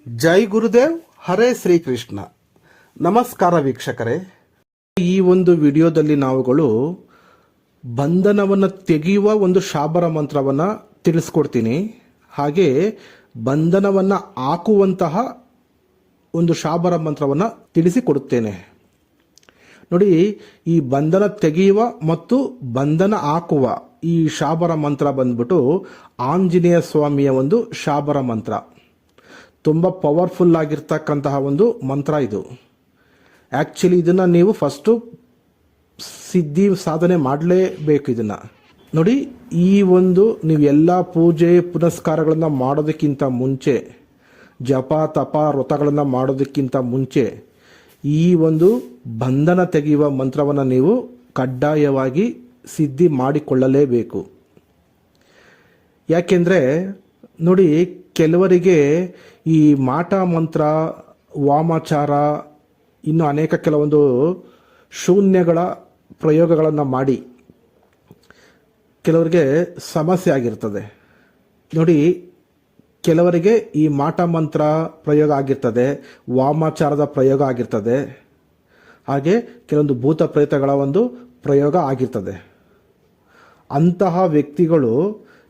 ಜೈ ಗುರುದೇವ್, ಹರೇ ಶ್ರೀಕೃಷ್ಣ. ನಮಸ್ಕಾರ ವೀಕ್ಷಕರೇ. ಈ ಒಂದು ವಿಡಿಯೋದಲ್ಲಿ ನಾವುಗಳು ಬಂಧನವನ್ನು ತೆಗೆಯುವ ಒಂದು ಶಾಬರ ಮಂತ್ರವನ್ನು ತಿಳಿಸ್ಕೊಡ್ತೀನಿ. ಹಾಗೆ ಬಂಧನವನ್ನು ಹಾಕುವಂತಹ ಒಂದು ಶಾಬರ ಮಂತ್ರವನ್ನು ತಿಳಿಸಿಕೊಡುತ್ತೇನೆ. ನೋಡಿ, ಈ ಬಂಧನ ತೆಗೆಯುವ ಮತ್ತು ಬಂಧನ ಹಾಕುವ ಈ ಶಾಬರ ಮಂತ್ರ ಬಂದ್ಬಿಟ್ಟು ಆಂಜನೇಯ ಸ್ವಾಮಿಯ ಒಂದು ಶಾಬರ ಮಂತ್ರ. ತುಂಬ ಪವರ್ಫುಲ್ ಆಗಿರ್ತಕ್ಕಂತಹ ಒಂದು ಮಂತ್ರ ಇದು. ಆ್ಯಕ್ಚುಲಿ ಇದನ್ನು ನೀವು ಫಸ್ಟು ಸಿದ್ಧಿ ಸಾಧನೆ ಮಾಡಲೇಬೇಕು. ಇದನ್ನು ನೋಡಿ, ಈ ಒಂದು ನೀವು ಎಲ್ಲ ಪೂಜೆ ಪುನಸ್ಕಾರಗಳನ್ನು ಮಾಡೋದಕ್ಕಿಂತ ಮುಂಚೆ, ಜಪ ತಪ ವ್ರತಗಳನ್ನು ಮಾಡೋದಕ್ಕಿಂತ ಮುಂಚೆ ಈ ಒಂದು ಬಂಧನ ತೆಗೆಯುವ ಮಂತ್ರವನ್ನು ನೀವು ಕಡ್ಡಾಯವಾಗಿ ಸಿದ್ಧಿ ಮಾಡಿಕೊಳ್ಳಲೇಬೇಕು. ಯಾಕೆಂದರೆ ನೋಡಿ, ಕೆಲವರಿಗೆ ಈ ಮಾಟ ಮಂತ್ರ, ವಾಮಾಚಾರ, ಇನ್ನು ಅನೇಕ ಕೆಲವೊಂದು ಶೂನ್ಯಗಳ ಪ್ರಯೋಗಗಳನ್ನು ಮಾಡಿ ಕೆಲವರಿಗೆ ಸಮಸ್ಯೆ ಆಗಿರ್ತದೆ. ನೋಡಿ, ಕೆಲವರಿಗೆ ಈ ಮಾಟ ಮಂತ್ರ ಪ್ರಯೋಗ ಆಗಿರ್ತದೆ, ವಾಮಾಚಾರದ ಪ್ರಯೋಗ ಆಗಿರ್ತದೆ, ಹಾಗೆ ಕೆಲವೊಂದು ಭೂತ ಪ್ರೇತಗಳ ಒಂದು ಪ್ರಯೋಗ ಆಗಿರ್ತದೆ. ಅಂತಹ ವ್ಯಕ್ತಿಗಳು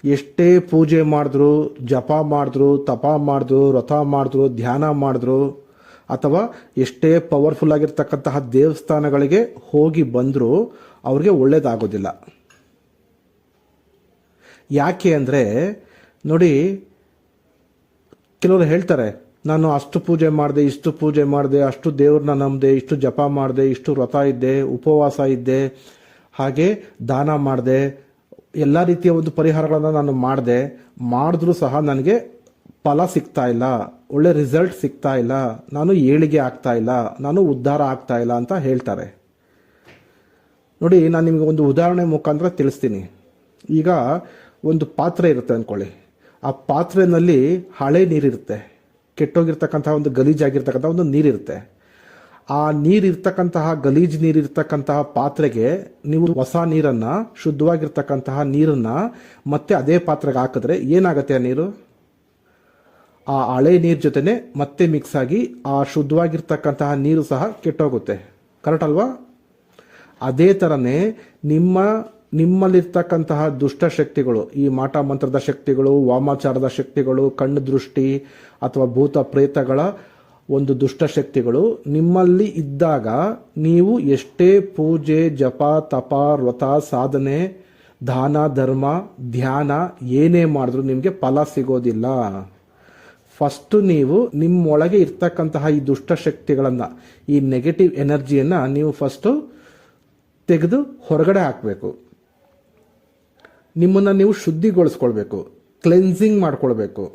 ಎಷ್ಟೇ ಪೂಜೆ ಮಾಡಿದ್ರು, ಜಪ ಮಾಡಿದ್ರು, ತಪ ಮಾಡಿದ್ರು, ವ್ರತ ಮಾಡಿದ್ರು, ಧ್ಯಾನ ಮಾಡಿದ್ರು, ಅಥವಾ ಎಷ್ಟೇ ಪವರ್ಫುಲ್ ಆಗಿರ್ತಕ್ಕಂತಹ ದೇವಸ್ಥಾನಗಳಿಗೆ ಹೋಗಿ ಬಂದರೂ ಅವ್ರಿಗೆ ಒಳ್ಳೇದಾಗೋದಿಲ್ಲ. ಯಾಕೆ ಅಂದರೆ ನೋಡಿ, ಕೆಲವರು ಹೇಳ್ತಾರೆ, ನಾನು ಅಷ್ಟು ಪೂಜೆ ಮಾಡಿದೆ, ಇಷ್ಟು ಪೂಜೆ ಮಾಡಿದೆ, ಅಷ್ಟು ದೇವ್ರನ್ನ ನಂಬಿದೆ, ಇಷ್ಟು ಜಪ ಮಾಡಿದೆ, ಇಷ್ಟು ವ್ರತ ಇದ್ದೆ, ಉಪವಾಸ ಇದ್ದೆ, ಹಾಗೆ ದಾನ ಮಾಡಿದೆ, ಎಲ್ಲ ರೀತಿಯ ಒಂದು ಪರಿಹಾರಗಳನ್ನು ನಾನು ಮಾಡಿದ್ರೂ ಸಹ ನನಗೆ ಫಲ ಸಿಗ್ತಾ ಇಲ್ಲ, ಒಳ್ಳೆ ರಿಸಲ್ಟ್ ಸಿಗ್ತಾ ಇಲ್ಲ, ನಾನು ಏಳಿಗೆ ಆಗ್ತಾ ಇಲ್ಲ, ನಾನು ಉದ್ಧಾರ ಆಗ್ತಾ ಇಲ್ಲ ಅಂತ ಹೇಳ್ತಾರೆ. ನೋಡಿ, ನಾನು ನಿಮಗೆ ಒಂದು ಉದಾಹರಣೆ ಮುಖಾಂತರ ತಿಳಿಸ್ತೀನಿ. ಈಗ ಒಂದು ಪಾತ್ರೆ ಇರುತ್ತೆ ಅಂದ್ಕೊಳ್ಳಿ. ಆ ಪಾತ್ರೆಯಲ್ಲಿ ಹಳೆ ನೀರಿರುತ್ತೆ, ಕೆಟ್ಟೋಗಿರ್ತಕ್ಕಂತಹ ಒಂದು ಗಲೀಜಾಗಿರ್ತಕ್ಕಂಥ ಒಂದು ನೀರಿರುತ್ತೆ. ಆ ನೀರಿರ್ತಕ್ಕಂತಹ ಗಲೀಜು ನೀರಿರ್ತಕ್ಕಂತಹ ಪಾತ್ರೆಗೆ ನೀವು ಹೊಸ ನೀರನ್ನು, ಶುದ್ಧವಾಗಿರ್ತಕ್ಕಂತಹ ನೀರನ್ನು ಮತ್ತೆ ಅದೇ ಪಾತ್ರೆಗೆ ಹಾಕಿದ್ರೆ ಏನಾಗುತ್ತೆ? ಆ ನೀರು ಆ ಹಳೆ ನೀರು ಜೊತೆನೆ ಮತ್ತೆ ಮಿಕ್ಸ್ ಆಗಿ ಆ ಶುದ್ಧವಾಗಿರ್ತಕ್ಕಂತಹ ನೀರು ಸಹ ಕೆಟ್ಟೋಗುತ್ತೆ. ಕರೆಕ್ಟ್ ಅಲ್ವಾ? ಅದೇ ಥರನೇ ನಿಮ್ಮಲ್ಲಿರ್ತಕ್ಕಂತಹ ದುಷ್ಟಶಕ್ತಿಗಳು, ಈ ಮಾಟ ಮಂತ್ರದ ಶಕ್ತಿಗಳು, ವಾಮಾಚಾರದ ಶಕ್ತಿಗಳು, ಕಣ್ಣು ದೃಷ್ಟಿ ಅಥವಾ ಭೂತ ಪ್ರೇತಗಳ ಒಂದು ದುಷ್ಟಶಕ್ತಿಗಳು ನಿಮ್ಮಲ್ಲಿ ಇದ್ದಾಗ ನೀವು ಎಷ್ಟೇ ಪೂಜೆ, ಜಪ, ತಪ, ವ್ರತ, ಸಾಧನೆ, ದಾನ, ಧರ್ಮ, ಧ್ಯಾನ ಏನೇ ಮಾಡಿದ್ರೂ ನಿಮಗೆ ಫಲ ಸಿಗೋದಿಲ್ಲ. ಫಸ್ಟು ನೀವು ನಿಮ್ಮೊಳಗೆ ಇರ್ತಕ್ಕಂತಹ ಈ ದುಷ್ಟಶಕ್ತಿಗಳನ್ನು, ಈ ನೆಗೆಟಿವ್ ಎನರ್ಜಿಯನ್ನು ನೀವು ಫಸ್ಟು ತೆಗೆದು ಹೊರಗಡೆ ಹಾಕಬೇಕು. ನಿಮ್ಮನ್ನು ನೀವು ಶುದ್ಧಿಗೊಳಿಸ್ಕೊಳ್ಬೇಕು, ಕ್ಲೆನ್ಸಿಂಗ್ ಮಾಡ್ಕೊಳ್ಬೇಕು.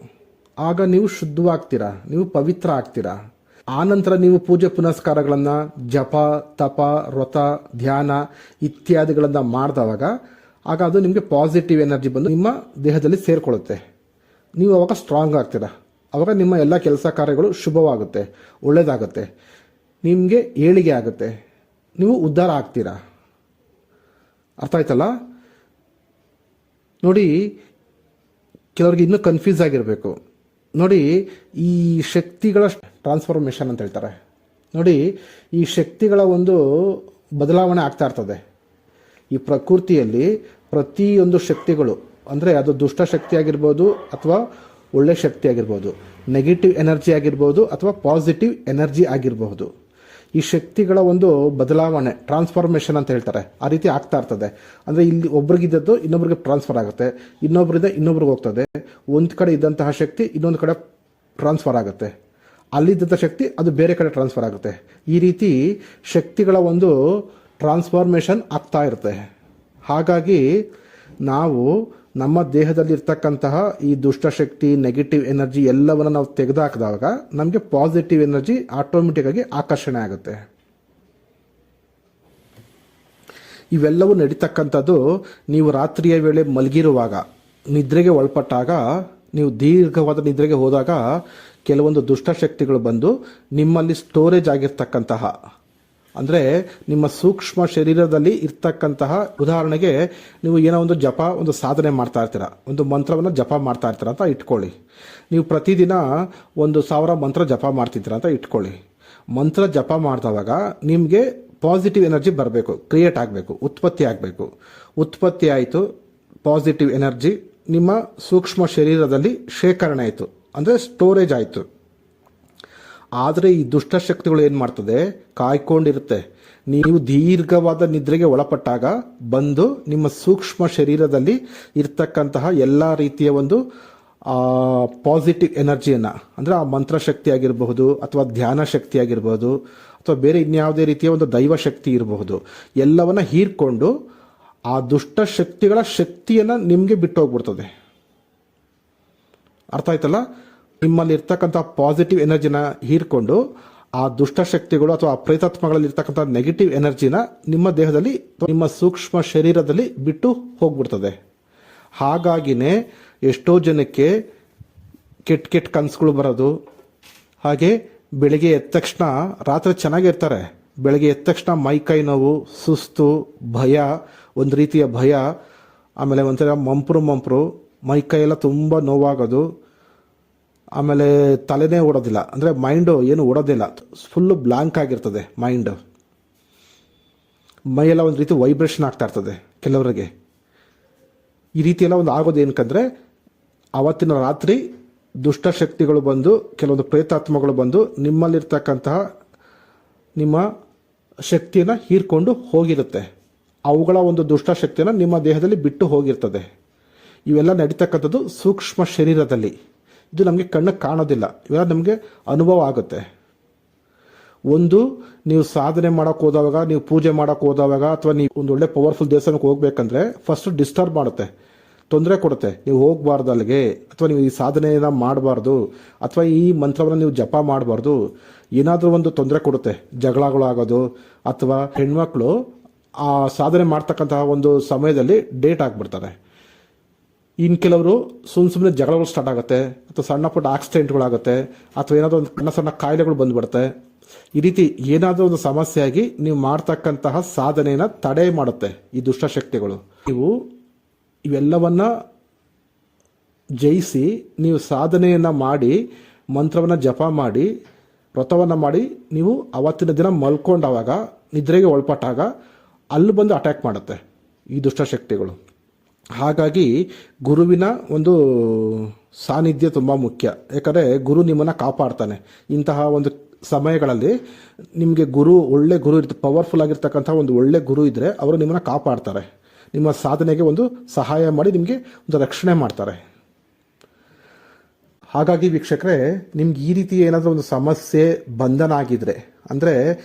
ಆಗ ನೀವು ಶುದ್ಧವಾಗ್ತೀರಾ, ನೀವು ಪವಿತ್ರ ಆಗ್ತೀರಾ. ಆನಂತರ ನೀವು ಪೂಜೆ ಪುನಸ್ಕಾರಗಳನ್ನು, ಜಪ ತಪ ವ್ರತ ಧ್ಯಾನ ಇತ್ಯಾದಿಗಳನ್ನು ಮಾಡಿದವಾಗ ಆಗ ಅದು ನಿಮಗೆ ಪಾಸಿಟಿವ್ ಎನರ್ಜಿ ಬಂದು ನಿಮ್ಮ ದೇಹದಲ್ಲಿ ಸೇರಿಕೊಳ್ಳುತ್ತೆ. ನೀವು ಅವಾಗ ಸ್ಟ್ರಾಂಗ್ ಆಗ್ತೀರಾ. ಅವಾಗ ನಿಮ್ಮ ಎಲ್ಲ ಕೆಲಸ ಕಾರ್ಯಗಳು ಶುಭವಾಗುತ್ತೆ, ಒಳ್ಳೆಯದಾಗುತ್ತೆ, ನಿಮಗೆ ಏಳಿಗೆ ಆಗುತ್ತೆ, ನೀವು ಉದ್ಧಾರ ಆಗ್ತೀರಾ. ಅರ್ಥ ಆಯ್ತಲ್ಲ? ನೋಡಿ, ಕೆಲವ್ರಿಗೆ ಇನ್ನೂ ಕನ್ಫ್ಯೂಸ್ ಆಗಿರಬೇಕು. ನೋಡಿ, ಈ ಶಕ್ತಿಗಳ ಟ್ರಾನ್ಸ್ಫಾರ್ಮೇಷನ್ ಅಂತ ಹೇಳ್ತಾರೆ. ನೋಡಿ, ಈ ಶಕ್ತಿಗಳ ಒಂದು ಬದಲಾವಣೆ ಆಗ್ತಾ ಇರ್ತದೆ. ಈ ಪ್ರಕೃತಿಯಲ್ಲಿ ಪ್ರತಿಯೊಂದು ಶಕ್ತಿಗಳು, ಅಂದರೆ ಅದು ದುಷ್ಟ ಶಕ್ತಿ ಆಗಿರ್ಬೋದು ಅಥವಾ ಒಳ್ಳೆ ಶಕ್ತಿ ಆಗಿರ್ಬೋದು, ನೆಗೆಟಿವ್ ಎನರ್ಜಿ ಆಗಿರ್ಬೋದು ಅಥವಾ ಪಾಸಿಟಿವ್ ಎನರ್ಜಿ ಆಗಿರಬಹುದು, ಈ ಶಕ್ತಿಗಳ ಒಂದು ಬದಲಾವಣೆ, ಟ್ರಾನ್ಸ್ಫಾರ್ಮೇಷನ್ ಅಂತ ಹೇಳ್ತಾರೆ, ಆ ರೀತಿ ಆಗ್ತಾ ಇರ್ತದೆ. ಅಂದರೆ ಇಲ್ಲಿ ಒಬ್ರಿಗಿದ್ದದ್ದು ಇನ್ನೊಬ್ರಿಗೆ ಟ್ರಾನ್ಸ್ಫರ್ ಆಗುತ್ತೆ, ಇನ್ನೊಬ್ಬರಿಂದ ಇನ್ನೊಬ್ರಿಗೆ ಹೋಗ್ತದೆ. ಒಂದು ಕಡೆ ಇದ್ದಂತಹ ಶಕ್ತಿ ಇನ್ನೊಂದು ಕಡೆ ಟ್ರಾನ್ಸ್ಫರ್ ಆಗುತ್ತೆ, ಅಲ್ಲಿದ್ದಂಥ ಶಕ್ತಿ ಅದು ಬೇರೆ ಕಡೆ ಟ್ರಾನ್ಸ್ಫರ್ ಆಗುತ್ತೆ. ಈ ರೀತಿ ಶಕ್ತಿಗಳ ಒಂದು ಟ್ರಾನ್ಸ್ಫಾರ್ಮೇಷನ್ ಆಗ್ತಾ ಇರುತ್ತೆ. ಹಾಗಾಗಿ ನಾವು ನಮ್ಮ ದೇಹದಲ್ಲಿ ಇರ್ತಕ್ಕಂತಹ ಈ ದುಷ್ಟಶಕ್ತಿ, ನೆಗೆಟಿವ್ ಎನರ್ಜಿ ಎಲ್ಲವನ್ನು ನಾವು ತೆಗೆದುಹಾಕಿದಾಗ ನಮಗೆ ಪಾಸಿಟಿವ್ ಎನರ್ಜಿ ಆಟೋಮೆಟಿಕ್ ಆಗಿ ಆಕರ್ಷಣೆ ಆಗುತ್ತೆ. ಇವೆಲ್ಲವೂ ನಡೀತಕ್ಕಂಥದ್ದು ನೀವು ರಾತ್ರಿಯ ವೇಳೆ ಮಲಗಿರುವಾಗ, ನಿದ್ರೆಗೆ ಒಳಪಟ್ಟಾಗ, ನೀವು ದೀರ್ಘವಾದ ನಿದ್ರೆಗೆ ಹೋದಾಗ ಕೆಲವೊಂದು ದುಷ್ಟಶಕ್ತಿಗಳು ಬಂದು ನಿಮ್ಮಲ್ಲಿ ಸ್ಟೋರೇಜ್ ಆಗಿರ್ತಕ್ಕಂತಹ ಅಂದರೆ ನಿಮ್ಮ ಸೂಕ್ಷ್ಮ ಶರೀರದಲ್ಲಿ ಇರ್ತಕ್ಕಂತಹ, ಉದಾಹರಣೆಗೆ ನೀವು ಏನೋ ಒಂದು ಜಪ, ಒಂದು ಸಾಧನೆ ಮಾಡ್ತಾ ಇರ್ತೀರ, ಒಂದು ಮಂತ್ರವನ್ನು ಜಪ ಮಾಡ್ತಾ ಇರ್ತೀರ ಅಂತ ಇಟ್ಕೊಳ್ಳಿ. ನೀವು ಪ್ರತಿದಿನ 1000 ಮಂತ್ರ ಜಪ ಮಾಡ್ತಿದ್ದೀರ ಅಂತ ಇಟ್ಕೊಳ್ಳಿ. ಮಂತ್ರ ಜಪ ಮಾಡಿದವಾಗ ನಿಮಗೆ ಪಾಸಿಟಿವ್ ಎನರ್ಜಿ ಬರಬೇಕು, ಕ್ರಿಯೇಟ್ ಆಗಬೇಕು, ಉತ್ಪತ್ತಿ ಆಗಬೇಕು. ಉತ್ಪತ್ತಿ ಆಯಿತು, ಪಾಸಿಟಿವ್ ಎನರ್ಜಿ ನಿಮ್ಮ ಸೂಕ್ಷ್ಮ ಶರೀರದಲ್ಲಿ ಶೇಖರಣೆ ಆಯಿತು, ಅಂದರೆ ಸ್ಟೋರೇಜ್ ಆಯಿತು. ಆದರೆ ಈ ದುಷ್ಟಶಕ್ತಿಗಳು ಏನು ಮಾಡ್ತದೆ, ಕಾಯ್ಕೊಂಡಿರುತ್ತೆ. ನೀವು ದೀರ್ಘವಾದ ನಿದ್ರೆಗೆ ಒಳಪಟ್ಟಾಗ ಬಂದು ನಿಮ್ಮ ಸೂಕ್ಷ್ಮ ಶರೀರದಲ್ಲಿ ಇರ್ತಕ್ಕಂತಹ ಎಲ್ಲ ರೀತಿಯ ಒಂದು ಪಾಸಿಟಿವ್ ಎನರ್ಜಿಯನ್ನು, ಅಂದರೆ ಆ ಮಂತ್ರಶಕ್ತಿ ಆಗಿರಬಹುದು, ಅಥವಾ ಧ್ಯಾನ ಶಕ್ತಿ ಆಗಿರಬಹುದು, ಅಥವಾ ಬೇರೆ ಇನ್ಯಾವುದೇ ರೀತಿಯ ಒಂದು ದೈವ ಶಕ್ತಿ ಇರಬಹುದು, ಎಲ್ಲವನ್ನ ಹೀರ್ಕೊಂಡು ಆ ದುಷ್ಟಶಕ್ತಿಗಳ ಶಕ್ತಿಯನ್ನು ನಿಮಗೆ ಬಿಟ್ಟು ಹೋಗ್ಬಿಡ್ತದೆ. ಅರ್ಥ ಆಯ್ತಲ್ಲ? ನಿಮ್ಮಲ್ಲಿ ಇರ್ತಕ್ಕಂಥ ಪಾಸಿಟಿವ್ ಎನರ್ಜಿನ ಹೀರ್ಕೊಂಡು ಆ ದುಷ್ಟಶಕ್ತಿಗಳು ಅಥವಾ ಆ ಪ್ರೇತಾತ್ಮಗಳಲ್ಲಿ ಇರ್ತಕ್ಕಂಥ ನೆಗೆಟಿವ್ ಎನರ್ಜಿನ ನಿಮ್ಮ ದೇಹದಲ್ಲಿ, ನಿಮ್ಮ ಸೂಕ್ಷ್ಮ ಶರೀರದಲ್ಲಿ ಬಿಟ್ಟು ಹೋಗ್ಬಿಡ್ತದೆ. ಹಾಗಾಗಿನೇ ಎಷ್ಟೋ ಜನಕ್ಕೆ ಕೆಟ್ಟ ಕನಸುಗಳು ಬರೋದು, ಹಾಗೆ ಬೆಳಿಗ್ಗೆ ಎದ್ದ ತಕ್ಷಣ, ರಾತ್ರಿ ಚೆನ್ನಾಗಿರ್ತಾರೆ, ಬೆಳಗ್ಗೆ ಎದ್ದ ತಕ್ಷಣ ಮೈಕೈ ನೋವು, ಸುಸ್ತು, ಭಯ, ಒಂದು ರೀತಿಯ ಭಯ, ಆಮೇಲೆ ಒಂಥರ ಮಂಪ್ರು ಮೈಕೈ ಎಲ್ಲ ತುಂಬ ನೋವಾಗೋದು, ಆಮೇಲೆ ತಲೆನೇ ಓಡೋದಿಲ್ಲ, ಅಂದರೆ ಮೈಂಡು ಏನು ಓಡೋದಿಲ್ಲ, ಫುಲ್ಲು ಬ್ಲ್ಯಾಂಕ್ ಆಗಿರ್ತದೆ ಮೈಂಡು, ಮೈಯೆಲ್ಲ ಒಂದು ರೀತಿ ವೈಬ್ರೇಷನ್ ಆಗ್ತಾ ಇರ್ತದೆ ಕೆಲವರಿಗೆ. ಈ ರೀತಿ ಎಲ್ಲ ಒಂದು ಆಗೋದು ಏನಕ್ಕಂದರೆ ಆವತ್ತಿನ ರಾತ್ರಿ ದುಷ್ಟಶಕ್ತಿಗಳು ಬಂದು, ಕೆಲವೊಂದು ಪ್ರೇತಾತ್ಮಗಳು ಬಂದು ನಿಮ್ಮಲ್ಲಿರ್ತಕ್ಕಂತಹ ನಿಮ್ಮ ಶಕ್ತಿಯನ್ನು ಹೀರ್ಕೊಂಡು ಹೋಗಿರುತ್ತೆ. ಅವುಗಳ ಒಂದು ದುಷ್ಟಶಕ್ತಿಯನ್ನು ನಿಮ್ಮ ದೇಹದಲ್ಲಿ ಬಿಟ್ಟು ಹೋಗಿರ್ತದೆ. ಇವೆಲ್ಲ ನಡೀತಕ್ಕಂಥದ್ದು ಸೂಕ್ಷ್ಮ ಶರೀರದಲ್ಲಿ. ಇದು ನಮಗೆ ಕಣ್ಣಿಗೆ ಕಾಣೋದಿಲ್ಲ, ಇವೆಲ್ಲ ನಮಗೆ ಅನುಭವ ಆಗುತ್ತೆ. ಒಂದು, ನೀವು ಸಾಧನೆ ಮಾಡೋಕೆ ಹೋದವಾಗ, ನೀವು ಪೂಜೆ ಮಾಡೋಕೆ ಹೋದವಾಗ, ಅಥವಾ ನೀವು ಒಂದು ಒಳ್ಳೆ ಪವರ್ಫುಲ್ ದೇವಸ್ಥಾನಕ್ಕೆ ಹೋಗ್ಬೇಕಂದ್ರೆ ಫಸ್ಟ್ ಡಿಸ್ಟರ್ಬ್ ಮಾಡುತ್ತೆ, ತೊಂದರೆ ಕೊಡುತ್ತೆ. ನೀವು ಹೋಗಬಾರ್ದು ಅಲ್ಲಿಗೆ, ಅಥವಾ ನೀವು ಈ ಸಾಧನೆಯನ್ನು ಮಾಡಬಾರ್ದು, ಅಥವಾ ಈ ಮಂತ್ರವನ್ನು ನೀವು ಜಪ ಮಾಡಬಾರ್ದು, ಏನಾದರೂ ಒಂದು ತೊಂದರೆ ಕೊಡುತ್ತೆ. ಜಗಳಗಳಾಗೋದು, ಅಥವಾ ಹೆಣ್ಮಕ್ಳು ಆ ಸಾಧನೆ ಮಾಡ್ತಕ್ಕಂತಹ ಒಂದು ಸಮಯದಲ್ಲಿ ಡೇಟ್ ಆಗಿಬಿಡ್ತಾರೆ. ಇನ್ನು ಕೆಲವರು ಸುಮ್ಮನೆ ಜಗಳಗಳು ಸ್ಟಾರ್ಟ್ ಆಗುತ್ತೆ, ಅಥವಾ ಸಣ್ಣ ಪುಟ್ಟ ಆಕ್ಸಿಡೆಂಟ್ಗಳಾಗುತ್ತೆ, ಅಥವಾ ಏನಾದರೂ ಒಂದು ಸಣ್ಣ ಕಾಯಿಲೆಗಳು ಬಂದುಬಿಡುತ್ತೆ. ಈ ರೀತಿ ಏನಾದರೂ ಒಂದು ಸಮಸ್ಯೆಯಾಗಿ ನೀವು ಮಾಡ್ತಕ್ಕಂತಹ ಸಾಧನೆಯನ್ನು ತಡೆ ಮಾಡುತ್ತೆ ಈ ದುಷ್ಟಶಕ್ತಿಗಳು. ನೀವು ಇವೆಲ್ಲವನ್ನ ಜಯಿಸಿ ನೀವು ಸಾಧನೆಯನ್ನು ಮಾಡಿ, ಮಂತ್ರವನ್ನು ಜಪ ಮಾಡಿ, ವ್ರತವನ್ನು ಮಾಡಿ, ನೀವು ಅವತ್ತಿನ ದಿನ ಮಲ್ಕೊಂಡಾಗ, ನಿದ್ರೆಗೆ ಒಳಪಟ್ಟಾಗ ಅಲ್ಲಿ ಬಂದು ಅಟ್ಯಾಕ್ ಮಾಡುತ್ತೆ ಈ ದುಷ್ಟಶಕ್ತಿಗಳು. ಹಾಗಾಗಿ ಗುರುವಿನ ಒಂದು ಸಾನ್ನಿಧ್ಯ ತುಂಬ ಮುಖ್ಯ. ಯಾಕಂದರೆ ಗುರು ನಿಮ್ಮನ್ನು ಕಾಪಾಡ್ತಾನೆ. ಇಂತಹ ಒಂದು ಸಮಯಗಳಲ್ಲಿ ನಿಮಗೆ ಒಳ್ಳೆ ಗುರು ಇರ್ತಾರೆ, ಪವರ್ಫುಲ್ ಆಗಿರ್ತಕ್ಕಂಥ ಒಂದು ಒಳ್ಳೆ ಗುರು ಇದ್ದರೆ ಅವರು ನಿಮ್ಮನ್ನು ಕಾಪಾಡ್ತಾರೆ, ನಿಮ್ಮ ಸಾಧನೆಗೆ ಒಂದು ಸಹಾಯ ಮಾಡಿ ನಿಮಗೆ ಒಂದು ರಕ್ಷಣೆ ಮಾಡ್ತಾರೆ. ಹಾಗಾಗಿ ವೀಕ್ಷಕರೇ, ನಿಮ್ಗೆ ಈ ರೀತಿ ಏನಾದರೂ ಒಂದು ಸಮಸ್ಯೆ ಬಂಧನ ಆಗಿದ್ರೆ, ಅಂದರೆ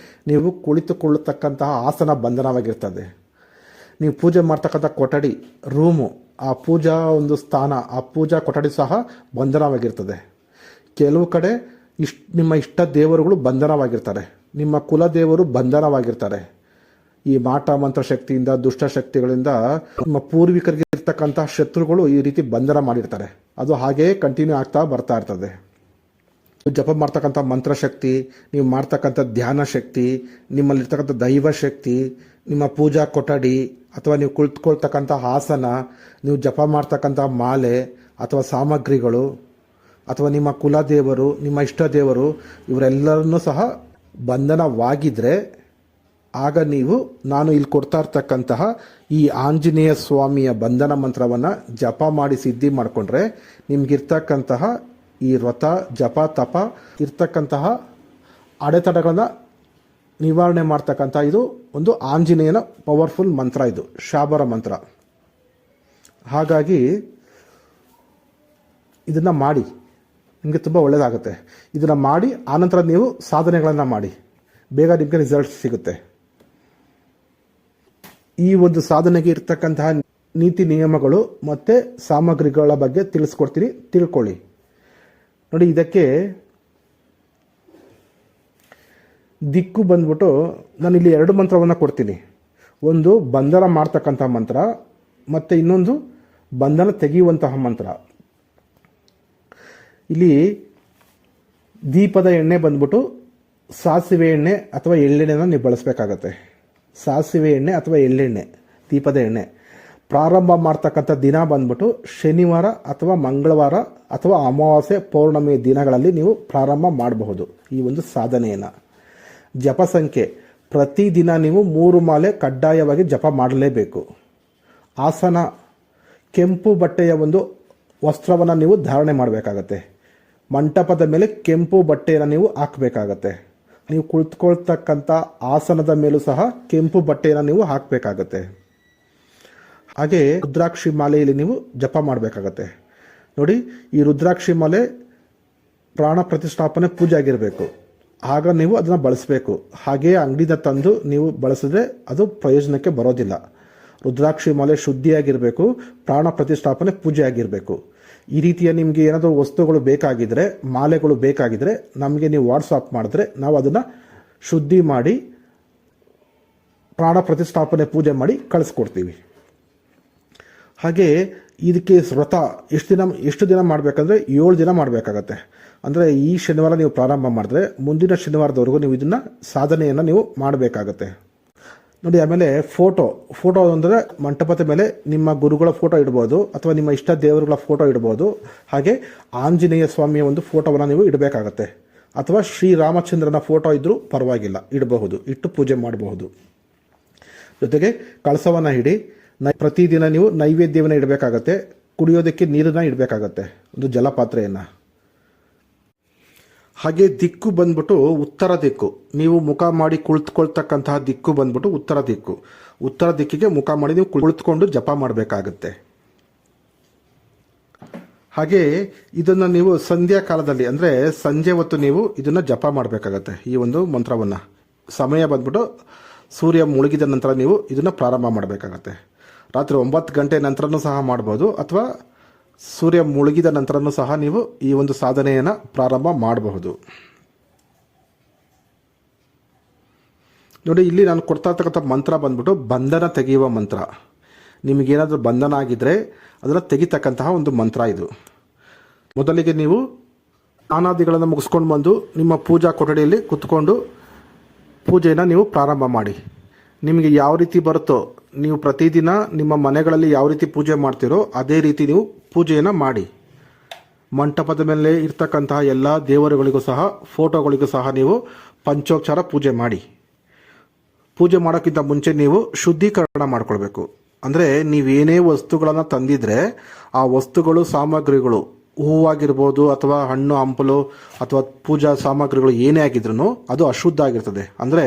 ನೀವು ಕುಳಿತುಕೊಳ್ಳತಕ್ಕಂತಹ ಆಸನ ಬಂಧನವಾಗಿರ್ತದೆ, ನೀವು ಪೂಜೆ ಮಾಡ್ತಕ್ಕಂಥ ಕೊಠಡಿ, ರೂಮು, ಆ ಪೂಜಾ ಒಂದು ಸ್ಥಾನ, ಆ ಪೂಜಾ ಕೊಠಡಿ ಸಹ ಬಂಧನವಾಗಿರ್ತದೆ. ಕೆಲವು ಕಡೆ ನಿಮ್ಮ ಇಷ್ಟ ದೇವರುಗಳು ಬಂಧನವಾಗಿರ್ತಾರೆ, ನಿಮ್ಮ ಕುಲದೇವರು ಬಂಧನವಾಗಿರ್ತಾರೆ. ಈ ಮಾಟ ಮಂತ್ರ ಶಕ್ತಿಯಿಂದ, ದುಷ್ಟಶಕ್ತಿಗಳಿಂದ ನಿಮ್ಮ ಪೂರ್ವಿಕರಿಗೆ ಇರ್ತಕ್ಕಂಥ ಶತ್ರುಗಳು ಈ ರೀತಿ ಬಂಧನ ಮಾಡಿರ್ತಾರೆ. ಅದು ಹಾಗೇ ಕಂಟಿನ್ಯೂ ಆಗ್ತಾ ಬರ್ತಾ ಇರ್ತದೆ. ಜಪ ಮಾಡ್ತಕ್ಕಂಥ ಮಂತ್ರಶಕ್ತಿ, ನೀವು ಮಾಡ್ತಕ್ಕಂಥ ಧ್ಯಾನ ಶಕ್ತಿ, ನಿಮ್ಮಲ್ಲಿರ್ತಕ್ಕಂಥ ದೈವ ಶಕ್ತಿ, ನಿಮ್ಮ ಪೂಜಾ ಕೊಠಡಿ, ಅಥವಾ ನೀವು ಕುಳಿತುಕೊಳ್ತಕ್ಕಂಥ ಆಸನ, ನೀವು ಜಪ ಮಾಡ್ತಕ್ಕಂಥ ಮಾಲೆ ಅಥವಾ ಸಾಮಗ್ರಿಗಳು, ಅಥವಾ ನಿಮ್ಮ ಕುಲದೇವರು, ನಿಮ್ಮ ಇಷ್ಟ ದೇವರು, ಇವರೆಲ್ಲರನ್ನೂ ಸಹ ಬಂಧನವಾಗಿದ್ದರೆ, ಆಗ ನೀವು ನಾನು ಇಲ್ಲಿ ಕೊಡ್ತಾ ಇರ್ತಕ್ಕಂತಹ ಈ ಆಂಜನೇಯ ಸ್ವಾಮಿಯ ಬಂಧನ ಮಂತ್ರವನ್ನು ಜಪ ಮಾಡಿ ಸಿದ್ಧಿ ಮಾಡಿಕೊಂಡ್ರೆ, ನಿಮಗಿರ್ತಕ್ಕಂತಹ ಈ ವ್ರತ, ಜಪ, ತಪ ಇರ್ತಕ್ಕಂತಹ ಅಡೆತಡೆಗಳನ್ನು ನಿವಾರಣೆ ಮಾಡ್ತಕ್ಕಂಥ ಇದು ಒಂದು ಆಂಜನೇಯನ ಪವರ್ಫುಲ್ ಮಂತ್ರ, ಇದು ಶಾಬರ ಮಂತ್ರ. ಹಾಗಾಗಿ ಇದನ್ನು ಮಾಡಿ, ನಿಮಗೆ ತುಂಬ ಒಳ್ಳೆಯದಾಗುತ್ತೆ. ಇದನ್ನು ಮಾಡಿ ಆನಂತರ ನೀವು ಸಾಧನೆಗಳನ್ನು ಮಾಡಿ, ಬೇಗ ನಿಮಗೆ ರಿಸಲ್ಟ್ ಸಿಗುತ್ತೆ. ಈ ಒಂದು ಸಾಧನೆಗೆ ಇರ್ತಕ್ಕಂತಹ ನೀತಿ ನಿಯಮಗಳು ಮತ್ತು ಸಾಮಗ್ರಿಗಳ ಬಗ್ಗೆ ತಿಳಿಸ್ಕೊಡ್ತೀನಿ, ತಿಳ್ಕೊಳ್ಳಿ. ನೋಡಿ, ಇದಕ್ಕೆ ದಿಕ್ಕು ಬಂದ್ಬಿಟ್ಟು ನಾನು ಇಲ್ಲಿ 2 ಮಂತ್ರವನ್ನು ಕೊಡ್ತೀನಿ. ಒಂದು ಬಂಧನ ಮಾಡ್ತಕ್ಕಂಥ ಮಂತ್ರ, ಮತ್ತು ಇನ್ನೊಂದು ಬಂಧನ ತೆಗೆಯುವಂತಹ ಮಂತ್ರ. ಇಲ್ಲಿ ದೀಪದ ಎಣ್ಣೆ ಬಂದ್ಬಿಟ್ಟು ಸಾಸಿವೆ ಎಣ್ಣೆ ಅಥವಾ ಎಳ್ಳೆಣ್ಣೆನ ನೀವು ಬಳಸಬೇಕಾಗತ್ತೆ. ಸಾಸಿವೆ ಎಣ್ಣೆ ಅಥವಾ ಎಳ್ಳೆಣ್ಣೆ, ದೀಪದ ಎಣ್ಣೆ. ಪ್ರಾರಂಭ ಮಾಡ್ತಕ್ಕಂಥ ದಿನ ಬಂದ್ಬಿಟ್ಟು ಶನಿವಾರ ಅಥವಾ ಮಂಗಳವಾರ ಅಥವಾ ಅಮಾವಾಸ್ಯೆ ಪೌರ್ಣಮಿ ದಿನಗಳಲ್ಲಿ ನೀವು ಪ್ರಾರಂಭ ಮಾಡಬಹುದು ಈ ಒಂದು ಸಾಧನೆಯನ್ನು. ಜಪ ಸಂಖ್ಯೆ ಪ್ರತಿದಿನ ನೀವು 3 ಮಾಲೆ ಕಡ್ಡಾಯವಾಗಿ ಜಪ ಮಾಡಲೇಬೇಕು. ಆಸನ, ಕೆಂಪು ಬಟ್ಟೆಯ ಒಂದು ವಸ್ತ್ರವನ್ನು ನೀವು ಧಾರಣೆ ಮಾಡಬೇಕಾಗತ್ತೆ. ಮಂಟಪದ ಮೇಲೆ ಕೆಂಪು ಬಟ್ಟೆಯನ್ನು ನೀವು ಹಾಕಬೇಕಾಗತ್ತೆ. ನೀವು ಕುಳಿತುಕೊಳ್ತಕ್ಕಂಥ ಆಸನದ ಮೇಲೂ ಸಹ ಕೆಂಪು ಬಟ್ಟೆಯನ್ನು ನೀವು ಹಾಕಬೇಕಾಗತ್ತೆ. ಹಾಗೆ ರುದ್ರಾಕ್ಷಿ ಮಾಲೆಯಲ್ಲಿ ನೀವು ಜಪ ಮಾಡಬೇಕಾಗತ್ತೆ. ನೋಡಿ, ಈ ರುದ್ರಾಕ್ಷಿ ಮಾಲೆ ಪ್ರಾಣ ಪ್ರತಿಷ್ಠಾಪನೆ ಪೂಜೆ ಆಗಿರಬೇಕು, ಆಗ ನೀವು ಅದನ್ನು ಬಳಸಬೇಕು. ಹಾಗೆಯೇ ಅಂಗಡಿಯಿಂದ ತಂದು ನೀವು ಬಳಸಿದ್ರೆ ಅದು ಪ್ರಯೋಜನಕ್ಕೆ ಬರೋದಿಲ್ಲ. ರುದ್ರಾಕ್ಷಿ ಮಾಲೆ ಶುದ್ಧಿಯಾಗಿರಬೇಕು, ಪ್ರಾಣ ಪ್ರತಿಷ್ಠಾಪನೆ ಪೂಜೆ ಆಗಿರಬೇಕು. ಈ ರೀತಿಯ ನಿಮಗೆ ಏನಾದರೂ ವಸ್ತುಗಳು ಬೇಕಾಗಿದ್ದರೆ, ಮಾಲೆಗಳು ಬೇಕಾಗಿದ್ದರೆ ನಮಗೆ ನೀವು ವಾಟ್ಸಾಪ್ ಮಾಡಿದ್ರೆ ನಾವು ಅದನ್ನು ಶುದ್ಧಿ ಮಾಡಿ ಪ್ರಾಣ ಪ್ರತಿಷ್ಠಾಪನೆ ಪೂಜೆ ಮಾಡಿ ಕಳಿಸ್ಕೊಡ್ತೀವಿ. ಹಾಗೆ ಇದಕ್ಕೆ ವ್ರತ ಎಷ್ಟು ದಿನ ಮಾಡಬೇಕಂದ್ರೆ 7 ದಿನ ಮಾಡಬೇಕಾಗತ್ತೆ. ಅಂದರೆ ಈ ಶನಿವಾರ ನೀವು ಪ್ರಾರಂಭ ಮಾಡಿದ್ರೆ ಮುಂದಿನ ಶನಿವಾರದವರೆಗೂ ನೀವು ಇದನ್ನು ಸಾಧನೆಯನ್ನು ನೀವು ಮಾಡಬೇಕಾಗತ್ತೆ. ನೋಡಿ, ಆಮೇಲೆ ಫೋಟೋ ಅಂದರೆ ಮಂಟಪದ ಮೇಲೆ ನಿಮ್ಮ ಗುರುಗಳ ಫೋಟೋ ಇಡ್ಬೋದು ಅಥವಾ ನಿಮ್ಮ ಇಷ್ಟ ದೇವರುಗಳ ಫೋಟೋ ಇಡ್ಬೋದು. ಹಾಗೆ ಆಂಜನೇಯ ಸ್ವಾಮಿಯ ಒಂದು ಫೋಟೋವನ್ನು ನೀವು ಇಡಬೇಕಾಗತ್ತೆ. ಅಥವಾ ಶ್ರೀರಾಮಚಂದ್ರನ ಫೋಟೋ ಇದ್ದರೂ ಪರವಾಗಿಲ್ಲ, ಇಡಬಹುದು, ಇಟ್ಟು ಪೂಜೆ ಮಾಡಬಹುದು. ಜೊತೆಗೆ ಕಳಸವನ್ನು ಇಡಿ. ಪ್ರತಿದಿನ ನೀವು ನೈವೇದ್ಯವನ್ನು ಇಡಬೇಕಾಗತ್ತೆ. ಕುಡಿಯೋದಕ್ಕೆ ನೀರನ್ನು ಇಡಬೇಕಾಗತ್ತೆ, ಒಂದು ಜಲಪಾತ್ರೆಯನ್ನು. ಹಾಗೆ ದಿಕ್ಕು ಬಂದ್ಬಿಟ್ಟು ಉತ್ತರ ದಿಕ್ಕು. ನೀವು ಮುಖ ಮಾಡಿ ಕುಳಿತುಕೊಳ್ತಕ್ಕಂತಹ ದಿಕ್ಕು ಬಂದ್ಬಿಟ್ಟು ಉತ್ತರ ದಿಕ್ಕು. ಉತ್ತರ ದಿಕ್ಕಿಗೆ ಮುಖ ಮಾಡಿ ನೀವು ಕುಳಿತುಕೊಂಡು ಜಪ ಮಾಡಬೇಕಾಗತ್ತೆ. ಹಾಗೆ ಇದನ್ನು ನೀವು ಸಂಧ್ಯಾ ಕಾಲದಲ್ಲಿ ಅಂದರೆ ಸಂಜೆ ಹೊತ್ತು ನೀವು ಇದನ್ನು ಜಪ ಮಾಡಬೇಕಾಗತ್ತೆ. ಈ ಒಂದು ಮಂತ್ರವನ್ನು ಸಮಯ ಬಂದ್ಬಿಟ್ಟು ಸೂರ್ಯ ಮುಳುಗಿದ ನಂತರ ನೀವು ಇದನ್ನು ಪ್ರಾರಂಭ ಮಾಡಬೇಕಾಗತ್ತೆ. ರಾತ್ರಿ 9 ಗಂಟೆ ನಂತರನೂ ಸಹ ಮಾಡ್ಬೋದು, ಅಥವಾ ಸೂರ್ಯ ಮುಳುಗಿದ ನಂತರನೂ ಸಹ ನೀವು ಈ ಒಂದು ಸಾಧನೆಯನ್ನು ಪ್ರಾರಂಭ ಮಾಡಬಹುದು. ನೋಡಿ, ಇಲ್ಲಿ ನಾನು ಕೊಡ್ತಾ ಇರ್ತಕ್ಕಂಥ ಮಂತ್ರ ಬಂದ್ಬಿಟ್ಟು ಬಂಧನ ತೆಗೆಯುವ ಮಂತ್ರ. ನಿಮಗೇನಾದರೂ ಬಂಧನ ಆಗಿದ್ದರೆ ಅದನ್ನು ತೆಗಿತಕ್ಕಂತಹ ಒಂದು ಮಂತ್ರ ಇದು. ಮೊದಲಿಗೆ ನೀವು ಸ್ನಾನಾದಿಗಳನ್ನು ಮುಗಿಸ್ಕೊಂಡು ಬಂದು ನಿಮ್ಮ ಪೂಜಾ ಕೊಠಡಿಯಲ್ಲಿ ಕುತ್ಕೊಂಡು ಪೂಜೆಯನ್ನು ನೀವು ಪ್ರಾರಂಭ ಮಾಡಿ. ನಿಮಗೆ ಯಾವ ರೀತಿ ಬರುತ್ತೋ, ನೀವು ಪ್ರತಿದಿನ ನಿಮ್ಮ ಮನೆಗಳಲ್ಲಿ ಯಾವ ರೀತಿ ಪೂಜೆ ಮಾಡ್ತೀರೋ ಅದೇ ರೀತಿ ನೀವು ಪೂಜೆಯನ್ನು ಮಾಡಿ. ಮಂಟಪದ ಮೇಲೆ ಇರ್ತಕ್ಕಂತಹ ಎಲ್ಲ ದೇವರುಗಳಿಗೂ ಸಹ ಫೋಟೋಗಳಿಗೂ ಸಹ ನೀವು ಪಂಚೋಪಚಾರ ಪೂಜೆ ಮಾಡಿ. ಪೂಜೆ ಮಾಡೋಕ್ಕಿಂತ ಮುಂಚೆ ನೀವು ಶುದ್ಧೀಕರಣ ಮಾಡ್ಕೊಳ್ಬೇಕು. ಅಂದರೆ ನೀವೇನೇ ವಸ್ತುಗಳನ್ನು ತಂದಿದ್ರೆ ಆ ವಸ್ತುಗಳು, ಸಾಮಗ್ರಿಗಳು, ಹೂವಾಗಿರ್ಬೋದು ಅಥವಾ ಹಣ್ಣು ಹಂಪಲು ಅಥವಾ ಪೂಜಾ ಸಾಮಗ್ರಿಗಳು ಏನೇ ಆಗಿದ್ರು ಅದು ಅಶುದ್ಧ ಆಗಿರ್ತದೆ. ಅಂದರೆ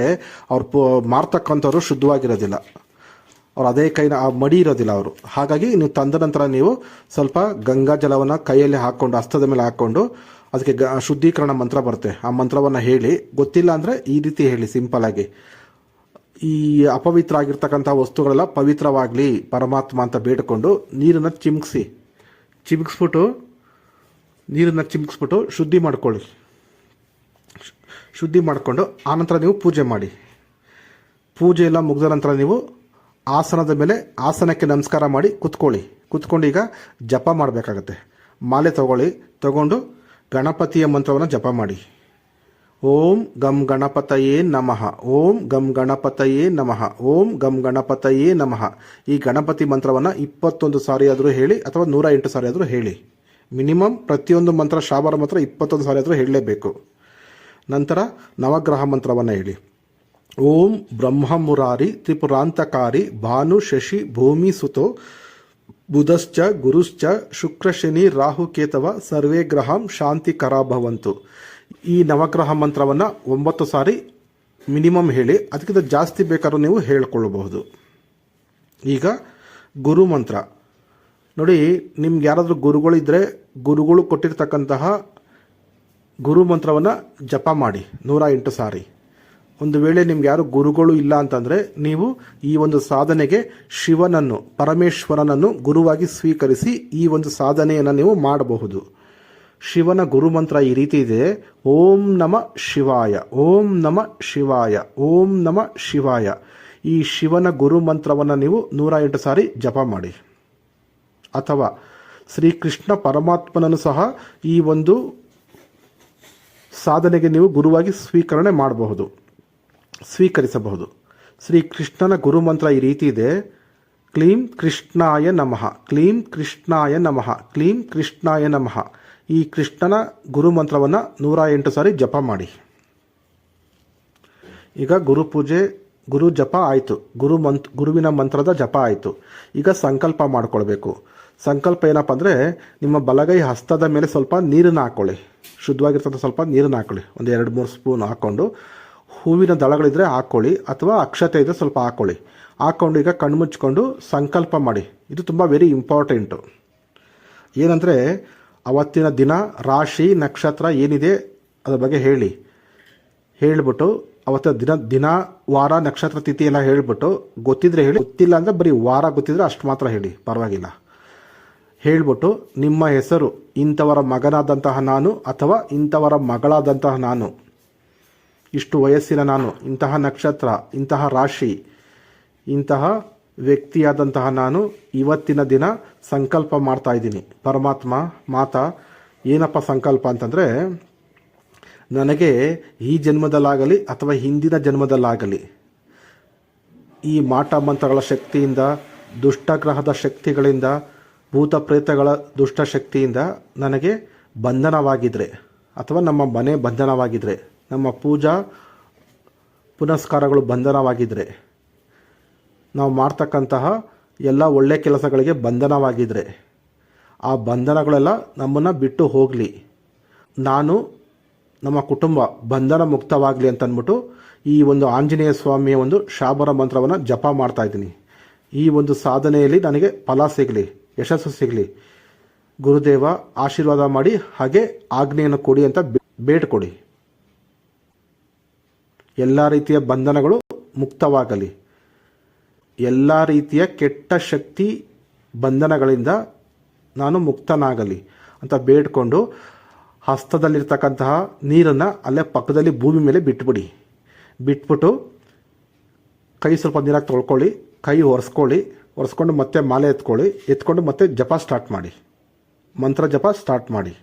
ಅವ್ರು ಮಾರ್ತಕ್ಕಂಥವ್ರು ಶುದ್ಧವಾಗಿರೋದಿಲ್ಲ, ಅವ್ರು ಅದೇ ಕೈನ ಮಡಿ ಇರೋದಿಲ್ಲ ಅವರು. ಹಾಗಾಗಿ ನೀವು ತಂದ ನಂತರ ನೀವು ಸ್ವಲ್ಪ ಗಂಗಾ ಜಲವನ್ನು ಕೈಯಲ್ಲಿ ಹಾಕ್ಕೊಂಡು, ಹಸ್ತದ ಮೇಲೆ ಹಾಕ್ಕೊಂಡು ಅದಕ್ಕೆ ಶುದ್ಧೀಕರಣ ಮಂತ್ರ ಬರುತ್ತೆ, ಆ ಮಂತ್ರವನ್ನು ಹೇಳಿ. ಗೊತ್ತಿಲ್ಲ ಅಂದರೆ ಈ ರೀತಿ ಹೇಳಿ ಸಿಂಪಲ್ ಆಗಿ, ಈ ಅಪವಿತ್ರ ಆಗಿರ್ತಕ್ಕಂಥ ವಸ್ತುಗಳೆಲ್ಲ ಪವಿತ್ರವಾಗಲಿ ಪರಮಾತ್ಮ ಅಂತ ಬೇಡಿಕೊಂಡು ನೀರನ್ನು ಚಿಮ್ಕಿಸ್ಬಿಟ್ಟು ಶುದ್ಧಿ ಮಾಡ್ಕೊಳ್ಳಿ. ಶುದ್ಧಿ ಮಾಡಿಕೊಂಡು ಆನಂತರ ನೀವು ಪೂಜೆ ಮಾಡಿ. ಪೂಜೆ ಎಲ್ಲ ಮುಗಿದ ನಂತರ ನೀವು ಆಸನದ ಮೇಲೆ ಆಸನಕ್ಕೆ ನಮಸ್ಕಾರ ಮಾಡಿ ಕುತ್ಕೊಂಡು ಈಗ ಜಪ ಮಾಡಬೇಕಾಗತ್ತೆ. ಮಾಲೆ ತಗೊಂಡು ಗಣಪತಿಯ ಮಂತ್ರವನ್ನು ಜಪ ಮಾಡಿ. ಓಂ ಗಂ ಗಣಪತಯೇ ನಮಃ, ಓಂ ಗಂ ಗಣಪತಯೇ ನಮಃ, ಓಂ ಗಂ ಗಣಪತಯೇ ನಮಃ. ಈ ಗಣಪತಿ ಮಂತ್ರವನ್ನು 21 ಸಾರಿ ಆದರೂ ಹೇಳಿ ಅಥವಾ 108 ಸಾರಿ ಆದರೂ ಹೇಳಿ. ಮಿನಿಮಮ್ ಪ್ರತಿಯೊಂದು ಮಂತ್ರ ಶಾಬರ ಮಂತ್ರ 21 ಸಾರಿ ಆದರೂ ಹೇಳಲೇಬೇಕು. ನಂತರ ನವಗ್ರಹ ಮಂತ್ರವನ್ನು ಹೇಳಿ. ಓಂ ಬ್ರಹ್ಮ ಮುರಾರಿ ತ್ರಿಪುರಾಂತಕಾರಿ ಭಾನು ಶಶಿ ಭೂಮಿ ಸುತೋ ಬುಧಶ್ಚ ಗುರುಶ್ಚ ಶುಕ್ರ ಶನಿ ರಾಹು ಕೇತವ ಸರ್ವೇ ಗ್ರಹಂ ಶಾಂತಿ ಕರಾಭವಂತು. ಈ ನವಗ್ರಹ ಮಂತ್ರವನ್ನು 9 ಸಾರಿ ಮಿನಿಮಮ್ ಹೇಳಿ. ಅದಕ್ಕಿಂತ ಜಾಸ್ತಿ ಬೇಕಾದ್ರೂ ನೀವು ಹೇಳಿಕೊಳ್ಳಬಹುದು. ಈಗ ಗುರು ಮಂತ್ರ ನೋಡಿ, ನಿಮ್ಗೆ ಯಾರಾದರೂ ಗುರುಗಳಿದ್ದರೆ ಗುರುಗಳು ಕೊಟ್ಟಿರ್ತಕ್ಕಂತಹ ಗುರು ಮಂತ್ರವನ್ನು ಜಪ ಮಾಡಿ 108 ಸಾರಿ. ಒಂದು ವೇಳೆ ನಿಮ್ಗೆ ಯಾರು ಗುರುಗಳು ಇಲ್ಲ ಅಂತಂದರೆ ನೀವು ಈ ಒಂದು ಸಾಧನೆಗೆ ಶಿವನನ್ನು, ಪರಮೇಶ್ವರನನ್ನು ಗುರುವಾಗಿ ಸ್ವೀಕರಿಸಿ ಈ ಒಂದು ಸಾಧನೆಯನ್ನು ನೀವು ಮಾಡಬಹುದು. ಶಿವನ ಗುರುಮಂತ್ರ ಈ ರೀತಿ ಇದೆ. ಓಂ ನಮ ಶಿವಾಯ, ಓಂ ನಮ ಶಿವಾಯ, ಓಂ ನಮ ಶಿವಾಯ. ಈ ಶಿವನ ಗುರುಮಂತ್ರವನ್ನು ನೀವು 108 ಸಾರಿ ಜಪ ಮಾಡಿ. ಅಥವಾ ಶ್ರೀಕೃಷ್ಣ ಪರಮಾತ್ಮನನ್ನು ಸಹ ಈ ಒಂದು ಸಾಧನೆಗೆ ನೀವು ಗುರುವಾಗಿ ಸ್ವೀಕರಿಸಬಹುದು. ಶ್ರೀ ಕೃಷ್ಣನ ಗುರುಮಂತ್ರ ಈ ರೀತಿ ಇದೆ: ಕ್ಲೀಂ ಕೃಷ್ಣಾಯ ನಮಃ, ಕ್ಲೀಂ ಕೃಷ್ಣಾಯ ನಮಃ, ಕ್ಲೀಂ ಕೃಷ್ಣಾಯ ನಮಃ. ಈ ಕೃಷ್ಣನ ಗುರುಮಂತ್ರವನ್ನು 108 ಸಾರಿ ಜಪ ಮಾಡಿ. ಈಗ ಗುರು ಜಪ ಆಯಿತು, ಗುರುವಿನ ಮಂತ್ರದ ಜಪ ಆಯಿತು. ಈಗ ಸಂಕಲ್ಪ ಮಾಡ್ಕೊಳ್ಬೇಕು. ಸಂಕಲ್ಪ ಏನಪ್ಪ ಅಂದರೆ, ನಿಮ್ಮ ಬಲಗೈ ಹಸ್ತದ ಮೇಲೆ ಸ್ವಲ್ಪ ನೀರನ್ನು ಹಾಕ್ಕೊಳ್ಳಿ, ಶುದ್ಧವಾಗಿರ್ತಂಥ ಸ್ವಲ್ಪ ನೀರನ್ನು ಹಾಕ್ಕೊಳ್ಳಿ. ಒಂದು 2-3 ಸ್ಪೂನ್ ಹಾಕ್ಕೊಂಡು, ಹೂವಿನ ದಳಗಳಿದ್ರೆ ಹಾಕ್ಕೊಳ್ಳಿ, ಅಥವಾ ಅಕ್ಷತೆ ಇದ್ದರೆ ಸ್ವಲ್ಪ ಹಾಕ್ಕೊಂಡು ಈಗ ಕಣ್ಣು ಮುಚ್ಕೊಂಡು ಸಂಕಲ್ಪ ಮಾಡಿ. ಇದು ತುಂಬ ವೆರಿ ಇಂಪಾರ್ಟೆಂಟು. ಏನಂದರೆ, ಅವತ್ತಿನ ದಿನ ರಾಶಿ ನಕ್ಷತ್ರ ಏನಿದೆ ಅದ್ರ ಬಗ್ಗೆ ಹೇಳಿಬಿಟ್ಟು ಅವತ್ತಿನ ದಿನ ವಾರ ನಕ್ಷತ್ರ ತಿಥಿ ಎಲ್ಲ ಹೇಳಿಬಿಟ್ಟು, ಗೊತ್ತಿದ್ರೆ ಹೇಳಿ, ಗೊತ್ತಿಲ್ಲ ಅಂದರೆ ಬರೀ ವಾರ ಗೊತ್ತಿದ್ರೆ ಅಷ್ಟು ಮಾತ್ರ ಹೇಳಿ, ಪರವಾಗಿಲ್ಲ. ಹೇಳಿಬಿಟ್ಟು ನಿಮ್ಮ ಹೆಸರು, ಇಂಥವರ ಮಗನಾದಂತಹ ನಾನು ಅಥವಾ ಇಂಥವರ ಮಗಳಾದಂತಹ ನಾನು, ಇಷ್ಟು ವಯಸ್ಸಿನ ನಾನು, ಇಂತಹ ನಕ್ಷತ್ರ, ಇಂತಹ ರಾಶಿ, ಇಂತಹ ವ್ಯಕ್ತಿಯಾದಂತಹ ನಾನು ಇವತ್ತಿನ ದಿನ ಸಂಕಲ್ಪ ಮಾಡ್ತಾ ಇದ್ದೀನಿ. ಪರಮಾತ್ಮ ಮಾತಾ ಏನಪ್ಪ ಸಂಕಲ್ಪ ಅಂತಂದರೆ, ನನಗೆ ಈ ಜನ್ಮದಲ್ಲಾಗಲಿ ಅಥವಾ ಹಿಂದಿನ ಜನ್ಮದಲ್ಲಾಗಲಿ ಈ ಮಾಟ ಮಂತ್ರಗಳ ಶಕ್ತಿಯಿಂದ, ದುಷ್ಟಗ್ರಹದ ಶಕ್ತಿಗಳಿಂದ, ಭೂತ ಪ್ರೇತಗಳ ದುಷ್ಟ ಶಕ್ತಿಯಿಂದ ನನಗೆ ಬಂಧನವಾಗಿದ್ದರೆ, ಅಥವಾ ನಮ್ಮ ಮನೆ ಬಂಧನವಾಗಿದ್ದರೆ, ನಮ್ಮ ಪೂಜಾ ಪುನಸ್ಕಾರಗಳು ಬಂಧನವಾಗಿದ್ದರೆ, ನಾವು ಮಾಡ್ತಕ್ಕಂತಹ ಎಲ್ಲ ಒಳ್ಳೆಯ ಕೆಲಸಗಳಿಗೆ ಬಂಧನವಾಗಿದ್ದರೆ, ಆ ಬಂಧನಗಳೆಲ್ಲ ನಮ್ಮನ್ನು ಬಿಟ್ಟು ಹೋಗಲಿ, ನಾನು ನಮ್ಮ ಕುಟುಂಬ ಬಂಧನ ಮುಕ್ತವಾಗಲಿ ಅಂತಂದ್ಬಿಟ್ಟು ಈ ಒಂದು ಆಂಜನೇಯ ಸ್ವಾಮಿಯ ಒಂದು ಶಾಬರ ಮಂತ್ರವನ್ನು ಜಪ ಮಾಡ್ತಾಯಿದ್ದೀನಿ. ಈ ಒಂದು ಸಾಧನೆಯಲ್ಲಿ ನನಗೆ ಫಲ ಸಿಗಲಿ, ಯಶಸ್ಸು ಸಿಗಲಿ, ಗುರುದೇವ ಆಶೀರ್ವಾದ ಮಾಡಿ, ಹಾಗೆ ಆಜ್ಞೆಯನ್ನು ಕೊಡಿ ಅಂತ ಬೇಡ್ಕೊಡಿ. ಎಲ್ಲ ರೀತಿಯ ಬಂಧನಗಳು ಮುಕ್ತವಾಗಲಿ, ಎಲ್ಲ ರೀತಿಯ ಕೆಟ್ಟ ಶಕ್ತಿ ಬಂಧನಗಳಿಂದ ನಾನು ಮುಕ್ತನಾಗಲಿ ಅಂತ ಬೇಡ್ಕೊಂಡು, ಹಸ್ತದಲ್ಲಿರ್ತಕ್ಕಂತಹ ನೀರನ್ನು ಅಲ್ಲೇ ಪಕ್ಕದಲ್ಲಿ ಭೂಮಿ ಮೇಲೆ ಬಿಟ್ಬಿಟ್ಟು ಕೈ ಸ್ವಲ್ಪ ನೀರಾಗಿ ತೊಳ್ಕೊಳ್ಳಿ, ಕೈ ಒರೆಸ್ಕೊಂಡು ಮತ್ತೆ ಮಾಲೆ ಎತ್ಕೊಂಡು ಮತ್ತೆ ಜಪ ಸ್ಟಾರ್ಟ್ ಮಾಡಿ, ಮಂತ್ರ ಜಪ ಸ್ಟಾರ್ಟ್ ಮಾಡಿ.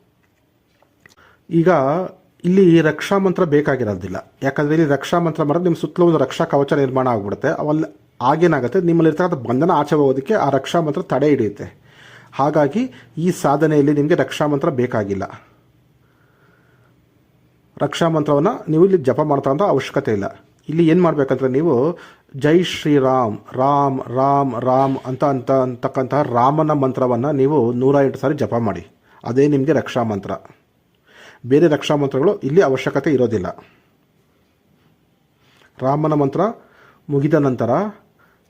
ಈಗ ಇಲ್ಲಿ ರಕ್ಷಾ ಮಂತ್ರ ಬೇಕಾಗಿರೋದಿಲ್ಲ, ಯಾಕಂದರೆ ಇಲ್ಲಿ ರಕ್ಷಾ ಮಂತ್ರ ಮಾಡಿದ್ರೆ ನಿಮ್ಮ ಸುತ್ತಲೂ ಒಂದು ರಕ್ಷಾ ಕವಚ ನಿರ್ಮಾಣ ಆಗಿಬಿಡುತ್ತೆ. ಅವೆಲ್ಲ ಆಗೇನಾಗುತ್ತೆ, ನಿಮ್ಮಲ್ಲಿರ್ತಕ್ಕಂಥ ಬಂಧನ ಆಚೆ ಹೋಗೋದಕ್ಕೆ ಆ ರಕ್ಷಾ ಮಂತ್ರ ತಡೆ ಹಿಡಿಯುತ್ತೆ. ಹಾಗಾಗಿ ಈ ಸಾಧನೆಯಲ್ಲಿ ನಿಮಗೆ ರಕ್ಷಾ ಮಂತ್ರ ಬೇಕಾಗಿಲ್ಲ. ರಕ್ಷಾ ಮಂತ್ರವನ್ನು ನೀವು ಇಲ್ಲಿ ಜಪ ಮಾಡ್ತಕ್ಕಂಥ ಅವಶ್ಯಕತೆ ಇಲ್ಲ. ಇಲ್ಲಿ ಏನು ಮಾಡಬೇಕಂದ್ರೆ, ನೀವು ಜೈ ಶ್ರೀರಾಮ್, ರಾಮ್ ರಾಮ್ ರಾಮ್ ಅಂತಕ್ಕಂತಹ ರಾಮನ ಮಂತ್ರವನ್ನು ನೀವು 108 ಸಾರಿ ಜಪ ಮಾಡಿ. ಅದೇ ನಿಮಗೆ ರಕ್ಷಾ ಮಂತ್ರ. ಬೇರೆ ರಕ್ಷಾ ಮಂತ್ರಗಳು ಇಲ್ಲಿ ಅವಶ್ಯಕತೆ ಇರೋದಿಲ್ಲ. ರಾಮನ ಮಂತ್ರ ಮುಗಿದ ನಂತರ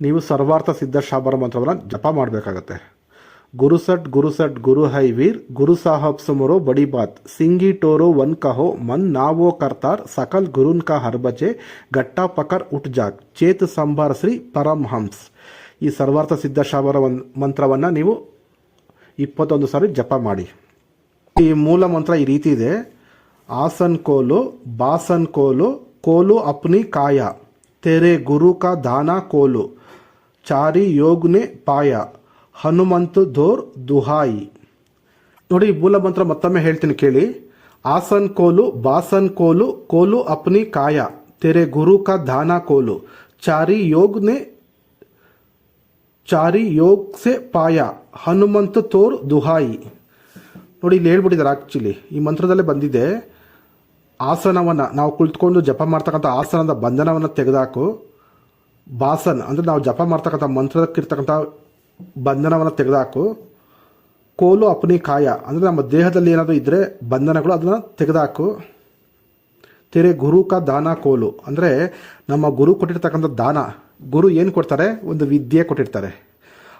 ನೀವು ಸರ್ವಾರ್ಥ ಸಿದ್ಧ ಶಾಬರ ಮಂತ್ರವನ್ನು ಜಪ ಮಾಡಬೇಕಾಗತ್ತೆ. ಗುರುಸಟ್ ಗುರುಸಟ್ ಗುರು ಹೈ ವೀರ್, ಗುರು ಸಾಹಬ್ ಸುಮರೋ ಬಡಿ ಬಾತ್, ಸಿಂಗಿ ಟೋರೋ ಒನ್ ಕಹೋ, ಮನ್ ನಾವೋ ಕರ್ತಾರ್, ಸಕಲ್ ಗುರುನ್ ಕಾ ಹರ್ಬಜೆ, ಗಟ್ಟಾ ಪಕರ್ ಉಟ್ ಜಾಗ್, ಚೇತ್ ಸಂಭಾರ್ ಶ್ರೀ ಪರಮಹಂಸ್. ಈ ಸರ್ವಾರ್ಥ ಸಿದ್ಧ ಶಾಬರ ಮಂತ್ರವನ್ನು ನೀವು 21 ಸಾರಿ ಜಪ ಮಾಡಿ. ಈ ಮೂಲ ಮಂತ್ರ ಈ ರೀತಿ ಇದೆ: ಆಸನ್ ಕೋಲು, ಬಾಸನ್ ಕೋಲು, ಕೋಲು ಅಪ್ನಿ ಕಾಯ, ತೆರೆ ಗುರು ಕಾ ದಾನಾ ಕೋಲು, ಚಾರಿ ಯೋಗ್ನೆ ಪಾಯ, ಹನುಮಂತು ಧೋರ್ ದುಹಾಯಿ. ನೋಡಿ, ಮೂಲ ಮಂತ್ರ ಮತ್ತೊಮ್ಮೆ ಹೇಳ್ತೀನಿ ಕೇಳಿ: ಆಸನ್ ಕೋಲು, ಬಾಸನ್ ಕೋಲು, ಕೋಲು ಅಪ್ನಿ ಕಾಯ, ತೆರೆ ಗುರು ಕಾ ದಾನಾ ಕೋಲು, ಚಾರಿ ಯೋಗ್ ಸೆ ಪಾಯ, ಹನುಮಂತು ತೋರ್ ದುಹಾಯಿ. ನೋಡಿ, ಇಲ್ಲಿ ಹೇಳ್ಬಿಟ್ಟಿದ್ದಾರೆ. ಆ್ಯಕ್ಚುಲಿ ಈ ಮಂತ್ರದಲ್ಲೇ ಬಂದಿದೆ, ಆಸನವನ್ನು ನಾವು ಕುಳಿತುಕೊಂಡು ಜಪ ಮಾಡ್ತಕ್ಕಂಥ ಆಸನದ ಬಂಧನವನ್ನು ತೆಗೆದಾಕು. ಬಾಸನ್ ಅಂದರೆ ನಾವು ಜಪ ಮಾಡ್ತಕ್ಕಂಥ ಮಂತ್ರಕ್ಕಿರ್ತಕ್ಕಂಥ ಬಂಧನವನ್ನು ತೆಗೆದಾಕು. ಕೋಲು ಅಪ್ನಿ ಕಾಯ ಅಂದರೆ ನಮ್ಮ ದೇಹದಲ್ಲಿ ಏನಾದರೂ ಇದ್ದರೆ ಬಂಧನಗಳು, ಅದನ್ನು ತೆಗೆದಾಕು. ತೆರೆ ಗುರು ಕಾ ದಾನ ಕೋಲು ಅಂದರೆ ನಮ್ಮ ಗುರು ಕೊಟ್ಟಿರ್ತಕ್ಕಂಥ ದಾನ. ಗುರು ಏನು ಕೊಡ್ತಾರೆ? ಒಂದು ವಿದ್ಯೆ ಕೊಟ್ಟಿರ್ತಾರೆ.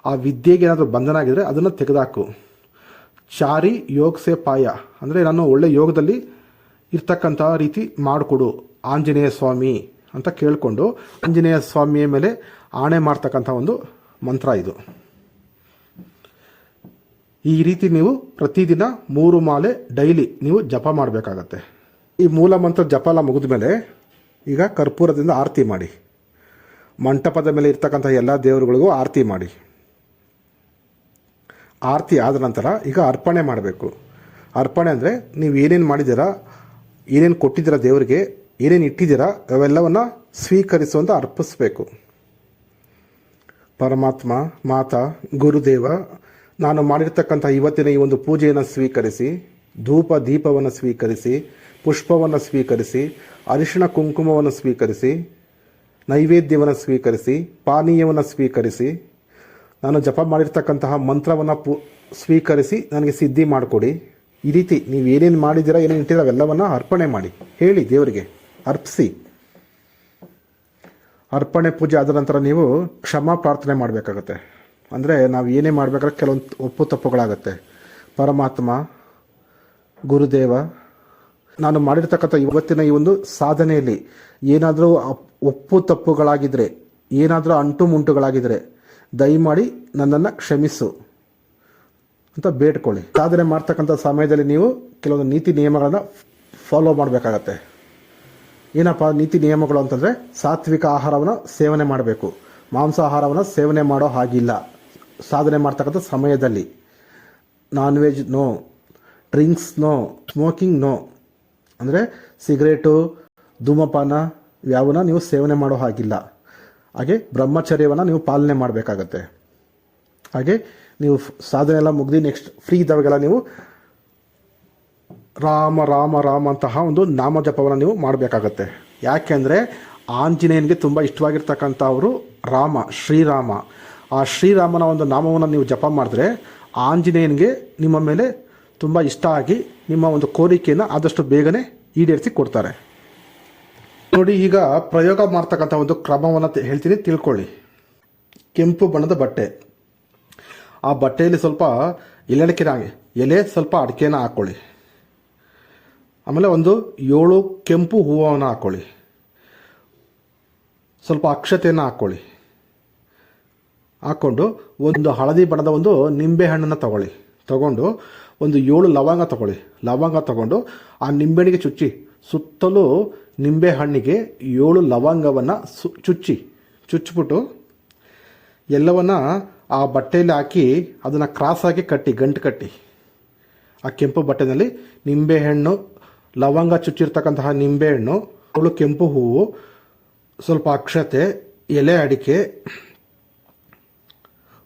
ಆ ವಿದ್ಯೆಗೆ ಏನಾದರೂ ಬಂಧನ ಆಗಿದ್ರೆ ಅದನ್ನು ತೆಗೆದಾಕು. ಚಾರಿ ಯೋಗ್ ಸೆ ಪಾಯ ಅಂದರೆ ನಾನು ಒಳ್ಳೆ ಯೋಗದಲ್ಲಿ ಇರ್ತಕ್ಕಂಥ ರೀತಿ ಮಾಡಿಕೊಡು ಆಂಜನೇಯ ಸ್ವಾಮಿ ಅಂತ ಕೇಳಿಕೊಂಡು, ಆಂಜನೇಯ ಸ್ವಾಮಿಯ ಮೇಲೆ ಆಣೆ ಮಾಡ್ತಕ್ಕಂಥ ಒಂದು ಮಂತ್ರ ಇದು. ಈ ರೀತಿ ನೀವು ಪ್ರತಿದಿನ 3 ಮಾಲೆ ಡೈಲಿ ನೀವು ಜಪ ಮಾಡಬೇಕಾಗತ್ತೆ. ಈ ಮೂಲ ಮಂತ್ರ ಜಪ ಎಲ್ಲ ಮುಗಿದ ಮೇಲೆ ಈಗ ಕರ್ಪೂರದಿಂದ ಆರತಿ ಮಾಡಿ. ಮಂಟಪದ ಮೇಲೆ ಇರ್ತಕ್ಕಂಥ ಎಲ್ಲ ದೇವರುಗಳಿಗೂ ಆರತಿ ಮಾಡಿ. ಆರತಿ ಆದ ನಂತರ ಈಗ ಅರ್ಪಣೆ ಮಾಡಬೇಕು. ಅರ್ಪಣೆ ಅಂದರೆ ನೀವು ಏನೇನು ಮಾಡಿದ್ದೀರಾ ಏನೇನು ಕೊಟ್ಟಿದ್ದೀರಾ ದೇವರಿಗೆ, ಏನೇನು ಇಟ್ಟಿದ್ದೀರಾ ಅವೆಲ್ಲವನ್ನು ಸ್ವೀಕರಿಸುವಂತ ಅರ್ಪಿಸಬೇಕು. ಪರಮಾತ್ಮ, ಮಾತಾ, ಗುರುದೇವ, ನಾನು ಮಾಡಿರ್ತಕ್ಕಂಥ ಇವತ್ತಿನ ಈ ಒಂದು ಪೂಜೆಯನ್ನು ಸ್ವೀಕರಿಸಿ, ಧೂಪ ದೀಪವನ್ನು ಸ್ವೀಕರಿಸಿ, ಪುಷ್ಪವನ್ನು ಸ್ವೀಕರಿಸಿ, ಅರಿಶಿಣ ಕುಂಕುಮವನ್ನು ಸ್ವೀಕರಿಸಿ, ನೈವೇದ್ಯವನ್ನು ಸ್ವೀಕರಿಸಿ, ಪಾನೀಯವನ್ನು ಸ್ವೀಕರಿಸಿ, ನಾನು ಜಪ ಮಾಡಿರ್ತಕ್ಕಂತಹ ಮಂತ್ರವನ್ನು ಸ್ವೀಕರಿಸಿ ನನಗೆ ಸಿದ್ಧಿ ಮಾಡಿಕೊಡಿ. ಈ ರೀತಿ ನೀವು ಏನೇನು ಮಾಡಿದ್ದೀರಾ, ಏನೇನು ಇಟ್ಟಿದ್ದೀರಾ ಅವೆಲ್ಲವನ್ನು ಅರ್ಪಣೆ ಮಾಡಿ, ಹೇಳಿ ದೇವರಿಗೆ, ಅರ್ಪಿಸಿ. ಅರ್ಪಣೆ ಪೂಜೆ ಆದ ನಂತರ ನೀವು ಕ್ಷಮಾ ಪ್ರಾರ್ಥನೆ ಮಾಡಬೇಕಾಗತ್ತೆ. ಅಂದರೆ ನಾವು ಏನೇ ಮಾಡಬೇಕಾದ್ರೆ ಕೆಲವೊಂದು ಒಪ್ಪು ತಪ್ಪುಗಳಾಗತ್ತೆ. ಪರಮಾತ್ಮ, ಗುರುದೇವ, ನಾನು ಮಾಡಿರ್ತಕ್ಕಂಥ ಇವತ್ತಿನ ಈ ಒಂದು ಸಾಧನೆಯಲ್ಲಿ ಏನಾದರೂ ಒಪ್ಪು ತಪ್ಪುಗಳಾಗಿದ್ದರೆ, ಏನಾದರೂ ಅಂಟು ಮುಂಟುಗಳಾಗಿದ್ದರೆ ದಯಮಾಡಿ ನನ್ನನ್ನು ಕ್ಷಮಿಸು ಅಂತ ಬೇಡ್ಕೊಳ್ಳಿ. ಸಾಧನೆ ಮಾಡ್ತಕ್ಕಂಥ ಸಮಯದಲ್ಲಿ ನೀವು ಕೆಲವೊಂದು ನೀತಿ ನಿಯಮಗಳನ್ನು ಫಾಲೋ ಮಾಡಬೇಕಾಗತ್ತೆ. ಏನಪ್ಪ ನೀತಿ ನಿಯಮಗಳು ಅಂತಂದರೆ, ಸಾತ್ವಿಕ ಆಹಾರವನ್ನು ಸೇವನೆ ಮಾಡಬೇಕು, ಮಾಂಸಾಹಾರವನ್ನು ಸೇವನೆ ಮಾಡೋ ಹಾಗಿಲ್ಲ ಸಾಧನೆ ಮಾಡ್ತಕ್ಕಂಥ ಸಮಯದಲ್ಲಿ. Non veg no, drinks no, smoking no, ಅಂದರೆ ಸಿಗರೇಟು, ಧೂಮಪಾನ ಯಾವನ್ನ ನೀವು ಸೇವನೆ ಮಾಡೋ ಹಾಗಿಲ್ಲ. ಹಾಗೆ ಬ್ರಹ್ಮಚರ್ಯವನ್ನು ನೀವು ಪಾಲನೆ ಮಾಡಬೇಕಾಗತ್ತೆ. ಹಾಗೆ ನೀವು ಸಾಧನೆ ಎಲ್ಲ ಮುಗಿದು ನೆಕ್ಸ್ಟ್ ಫ್ರೀ ಇದ್ದಾವಾಗೆಲ್ಲ ನೀವು ರಾಮ ರಾಮ ರಾಮ ಅಂತಹ ಒಂದು ನಾಮ ಜಪವನ್ನು ನೀವು ಮಾಡಬೇಕಾಗತ್ತೆ. ಯಾಕೆಂದರೆ ಆಂಜನೇಯನಿಗೆ ತುಂಬ ಇಷ್ಟವಾಗಿರ್ತಕ್ಕಂಥವರು ರಾಮ, ಶ್ರೀರಾಮ. ಆ ಶ್ರೀರಾಮನ ಒಂದು ನಾಮವನ್ನು ನೀವು ಜಪ ಮಾಡಿದ್ರೆ ಆಂಜನೇಯನಿಗೆ ನಿಮ್ಮ ಮೇಲೆ ತುಂಬ ಇಷ್ಟ ಆಗಿ ನಿಮ್ಮ ಒಂದು ಕೋರಿಕೆಯನ್ನು ಆದಷ್ಟು ಬೇಗನೆ ಈಡೇರಿಸಿ ಕೊಡ್ತಾರೆ. ನೋಡಿ, ಈಗ ಪ್ರಯೋಗ ಮಾಡ್ತಕ್ಕಂಥ ಒಂದು ಕ್ರಮವನ್ನು ಹೇಳ್ತೀನಿ, ತಿಳ್ಕೊಳ್ಳಿ. ಕೆಂಪು ಬಣ್ಣದ ಬಟ್ಟೆ, ಆ ಬಟ್ಟೆಯಲ್ಲಿ ಸ್ವಲ್ಪ ಎಲೆ ಸ್ವಲ್ಪ ಅಡಿಕೆನ ಹಾಕ್ಕೊಳ್ಳಿ. ಆಮೇಲೆ ಒಂದು 7 ಕೆಂಪು ಹೂವನ್ನು ಹಾಕ್ಕೊಳ್ಳಿ. ಸ್ವಲ್ಪ ಅಕ್ಷತೆಯನ್ನು ಹಾಕ್ಕೊಂಡು ಒಂದು ಹಳದಿ ಬಣ್ಣದ ಒಂದು ನಿಂಬೆ ಹಣ್ಣನ್ನು ತಗೊಂಡು ಒಂದು 7 ಲವಂಗ ತಗೊಂಡು ಆ ನಿಂಬೆಹಣ್ಣಿಗೆ ಸುತ್ತಲೂ ನಿಂಬೆ ಹಣ್ಣಿಗೆ 7 ಲವಂಗವನ್ನು ಚುಚ್ಚಿಬಿಟ್ಟು ಎಲ್ಲವನ್ನ ಆ ಬಟ್ಟೆಯಲ್ಲಿ ಹಾಕಿ ಅದನ್ನು ಕ್ರಾಸಾಗಿ ಗಂಟು ಕಟ್ಟಿ ಆ ಕೆಂಪು ಬಟ್ಟೆನಲ್ಲಿ ನಿಂಬೆಹಣ್ಣು, ಲವಂಗ ಚುಚ್ಚಿರ್ತಕ್ಕಂತಹ ನಿಂಬೆಹಣ್ಣು, 7 ಕೆಂಪು ಹೂವು, ಸ್ವಲ್ಪ ಅಕ್ಷತೆ, ಎಲೆ ಅಡಿಕೆ,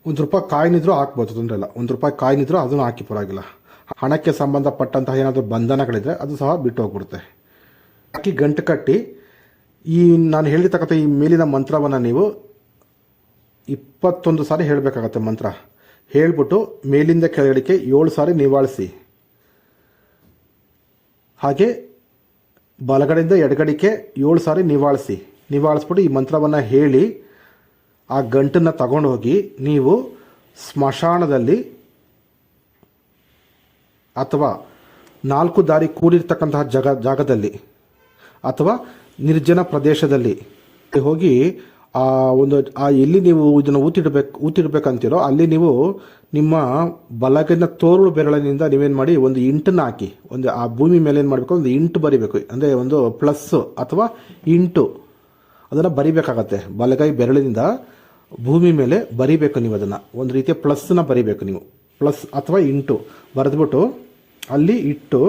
₹1 ಕಾಯಿನಿದ್ರೂ ಹಾಕ್ಬೋದು, ತೊಂದರೆ ಇಲ್ಲ. ₹1 ಕಾಯಿನಿದ್ರೂ ಅದನ್ನು ಹಾಕಿ ಪರವಾಗಿಲ್ಲ. ಹಣಕ್ಕೆ ಸಂಬಂಧಪಟ್ಟಂತಹ ಏನಾದರೂ ಬಂಧನಗಳಿದ್ರೆ ಅದು ಸಹ ಬಿಟ್ಟು ಹೋಗ್ಬಿಡುತ್ತೆ. ಹಾಕಿ ಗಂಟು ಕಟ್ಟಿ ಈ ನಾನು ಹೇಳಿರ್ತಕ್ಕಂಥ ಈ ಮೇಲಿನ ಮಂತ್ರವನ್ನು ನೀವು 21 ಸಾರಿ ಹೇಳಬೇಕಾಗತ್ತೆ. ಮಂತ್ರ ಹೇಳಿಬಿಟ್ಟು ಮೇಲಿಂದ ಕೆಳಗಡೆಗೆ 7 ಸಾರಿ ನಿವಾಳಿಸಿ. ಹಾಗೆ ಬಲಗಡೆಯಿಂದ ಎಡಗಡೆಗೆ 7 ಸಾರಿ ನಿವಾಳಿಸ್ಬಿಟ್ಟು ಈ ಮಂತ್ರವನ್ನು ಹೇಳಿ ಆ ಗಂಟನ್ನು ತಗೊಂಡೋಗಿ ನೀವು ಸ್ಮಶಾನದಲ್ಲಿ ಅಥವಾ 4 ದಾರಿ ಕೂಡಿರ್ತಕ್ಕಂತಹ ಜಾಗದಲ್ಲಿ ಅಥವಾ ನಿರ್ಜನ ಪ್ರದೇಶದಲ್ಲಿ ಹೋಗಿ ಎಲ್ಲಿ ನೀವು ಇದನ್ನು ಊತಿಡ್ಬೇಕಂತೀರೋ ಅಲ್ಲಿ ನೀವು ನಿಮ್ಮ ಬಲಗೈನ ತೋರು ಬೆರಳಿನಿಂದ ನೀವೇನು ಮಾಡಿ ಒಂದು ಇಂಟನ್ನು ಹಾಕಿ, ಆ ಭೂಮಿ ಮೇಲೆ ಏನು ಮಾಡಬೇಕು, ಒಂದು ಇಂಟು ಬರಿಬೇಕು. ಅಂದರೆ ಒಂದು ಪ್ಲಸ್ ಅಥವಾ ಇಂಟು ಅದನ್ನು ಬರಿಬೇಕಾಗತ್ತೆ. ಬಲಗೈ ಬೆರಳಿನಿಂದ ಭೂಮಿ ಮೇಲೆ ಬರಿಬೇಕು. ನೀವು ಅದನ್ನು ಒಂದು ರೀತಿಯ ಪ್ಲಸ್ನ ಬರಿಬೇಕು. ನೀವು ಪ್ಲಸ್ ಅಥವಾ ಇಂಟು ಬರೆದ್ಬಿಟ್ಟು ಅಲ್ಲಿ ಇಟ್ಟು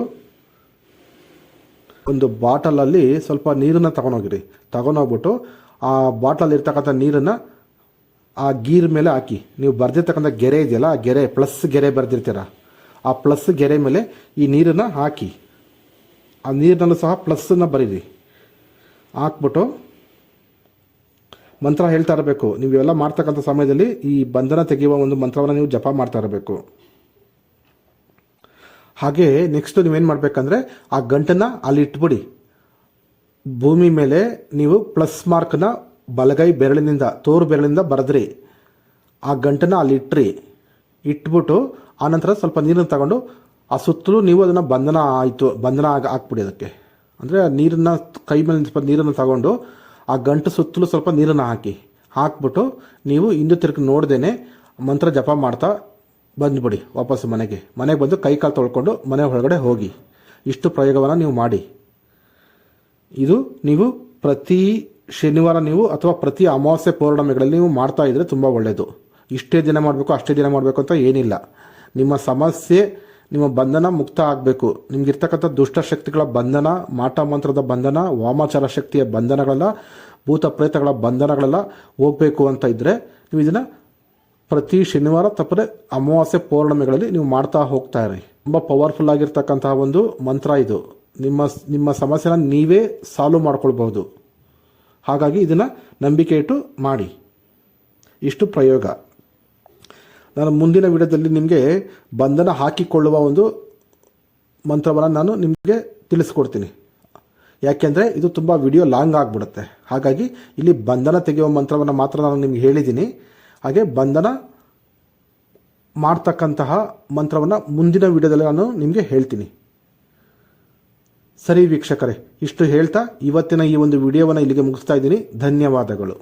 ಒಂದು ಬಾಟಲಲ್ಲಿ ಸ್ವಲ್ಪ ನೀರನ್ನು ತಗೊಂಡೋಗ್ಬಿಟ್ಟು ಆ ಬಾಟಲಲ್ಲಿ ಇರ್ತಕ್ಕಂಥ ನೀರನ್ನು ಆ ಗೀರ್ ಮೇಲೆ ಹಾಕಿ. ನೀವು ಬರೆದಿರ್ತಕ್ಕಂಥ ಗೆರೆ ಇದೆಯಲ್ಲ, ಆ ಗೆರೆ ಪ್ಲಸ್ ಗೆರೆ ಬರೆದಿರ್ತೀರ, ಆ ಪ್ಲಸ್ ಗೆರೆ ಮೇಲೆ ಈ ನೀರನ್ನು ಹಾಕಿ, ಆ ನೀರಿನಲ್ಲೂ ಸಹ ಪ್ಲಸ್ಸನ್ನು ಬರೀರಿ. ಹಾಕ್ಬಿಟ್ಟು ಮಂತ್ರ ಹೇಳ್ತಾ ಇರಬೇಕು. ನೀವು ಇವೆಲ್ಲ ಮಾಡ್ತಕ್ಕಂಥ ಸಮಯದಲ್ಲಿ ಈ ಬಂಧನ ತೆಗೆಯುವ ಒಂದು ಮಂತ್ರವನ್ನು ನೀವು ಜಪ ಮಾಡ್ತಾ ಇರಬೇಕು. ಹಾಗೆ ನೆಕ್ಸ್ಟ್ ನೀವೇನು ಮಾಡಬೇಕಂದ್ರೆ ಆ ಗಂಟನ್ನು ಅಲ್ಲಿ ಇಟ್ಬಿಡಿ. ಭೂಮಿ ಮೇಲೆ ನೀವು ಪ್ಲಸ್ ಮಾರ್ಕ್ನ ಬಲಗೈ ಬೆರಳಿನಿಂದ ತೋರು ಬೆರಳಿನಿಂದ ಬರೆದ್ರಿ. ಆ ಗಂಟನ್ನು ಅಲ್ಲಿ ಇಟ್ಬಿಟ್ಟು ಆನಂತರ ಸ್ವಲ್ಪ ನೀರನ್ನು ತಗೊಂಡು ಆ ಸುತ್ತಲೂ ನೀವು ಅದನ್ನು ಬಂಧನ ಹಾಕ್ಬಿಡಿ. ಅದಕ್ಕೆ ಅಂದರೆ ನೀರನ್ನು ಕೈ ಮೇಲೆ ಸ್ವಲ್ಪ ನೀರನ್ನು ತಗೊಂಡು ಆ ಗಂಟು ಸುತ್ತಲೂ ಸ್ವಲ್ಪ ನೀರನ್ನು ಹಾಕ್ಬಿಟ್ಟು ನೀವು ಹಿಂದೆ ತಿರುಗಿ ನೋಡ್ದೇನೆ ಮಂತ್ರ ಜಪ ಮಾಡ್ತಾ ಬಂದುಬಿಡಿ. ವಾಪಸ್ ಮನೆಗೆ ಬಂದು ಕೈ ಕಾಲು ತೊಳ್ಕೊಂಡು ಮನೆ ಒಳಗಡೆ ಹೋಗಿ. ಇಷ್ಟು ಪ್ರಯೋಗವನ್ನು ನೀವು ಮಾಡಿ. ಇದು ನೀವು ಪ್ರತಿ ಶನಿವಾರ ನೀವು ಅಥವಾ ಪ್ರತಿ ಅಮಾವಾಸ್ಯೆ ಪೌರ್ಣಮಿಗಳಲ್ಲಿ ನೀವು ಮಾಡ್ತಾ ಇದ್ರೆ ತುಂಬ ಒಳ್ಳೆಯದು. ಇಷ್ಟೇ ದಿನ ಮಾಡಬೇಕು ಅಷ್ಟೇ ದಿನ ಮಾಡಬೇಕು ಅಂತ ಏನಿಲ್ಲ. ನಿಮ್ಮ ಸಮಸ್ಯೆ ನಿಮ್ಮ ಬಂಧನ ಮುಕ್ತ ಆಗಬೇಕು. ನಿಮ್ಗಿರ್ತಕ್ಕಂಥ ದುಷ್ಟಶಕ್ತಿಗಳ ಬಂಧನ, ಮಾಟ ಮಂತ್ರದ ಬಂಧನ, ವಾಮಾಚಾರ ಶಕ್ತಿಯ ಬಂಧನಗಳೆಲ್ಲ, ಭೂತ ಪ್ರೇತಗಳ ಬಂಧನಗಳೆಲ್ಲ ಹೋಗಬೇಕು ಅಂತ ಇದ್ದರೆ ನೀವು ಇದನ್ನು ಪ್ರತಿ ಶನಿವಾರ ತಪ್ಪದೆ ಅಮಾವಾಸ್ಯೆ ಪೌರ್ಣಮಿಗಳಲ್ಲಿ ನೀವು ಮಾಡ್ತಾ ಹೋಗ್ತಾ ಇರಿ. ತುಂಬ ಪವರ್ಫುಲ್ ಆಗಿರ್ತಕ್ಕಂತಹ ಒಂದು ಮಂತ್ರ ಇದು. ನಿಮ್ಮ ಸಮಸ್ಯೆನ ನೀವೇ ಸಾಲ್ವ್ ಮಾಡ್ಕೊಳ್ಬಹುದು. ಹಾಗಾಗಿ ಇದನ್ನು ನಂಬಿಕೆ ಇಟ್ಟು ಮಾಡಿ. ಇಷ್ಟು ಪ್ರಯೋಗ. ನಾನು ಮುಂದಿನ ವಿಡಿಯೋದಲ್ಲಿ ನಿಮಗೆ ಬಂಧನ ಹಾಕಿಕೊಳ್ಳುವ ಒಂದು ಮಂತ್ರವನ್ನು ನಾನು ನಿಮಗೆ ತಿಳಿಸ್ಕೊಡ್ತೀನಿ. ಯಾಕೆಂದರೆ ಇದು ತುಂಬ ವಿಡಿಯೋ ಲಾಂಗ್ ಆಗಿಬಿಡುತ್ತೆ. ಹಾಗಾಗಿ ಇಲ್ಲಿ ಬಂಧನ ತೆಗೆಯುವ ಮಂತ್ರವನ್ನು ಮಾತ್ರ ನಾನು ನಿಮ್ಗೆ ಹೇಳಿದ್ದೀನಿ. ಹಾಗೆ ಬಂಧನ ಮಾಡ್ತಕ್ಕಂತಹ ಮಂತ್ರವನ್ನು ಮುಂದಿನ ವಿಡಿಯೋದಲ್ಲಿ ನಾನು ನಿಮಗೆ ಹೇಳ್ತೀನಿ. ಸರಿ ವೀಕ್ಷಕರೇ, ಇಷ್ಟು ಹೇಳ್ತಾ ಇವತ್ತಿನ ಈ ಒಂದು ವಿಡಿಯೋವನ್ನು ಇಲ್ಲಿಗೆ ಮುಗಿಸ್ತಾ ಇದ್ದೀನಿ. ಧನ್ಯವಾದಗಳು.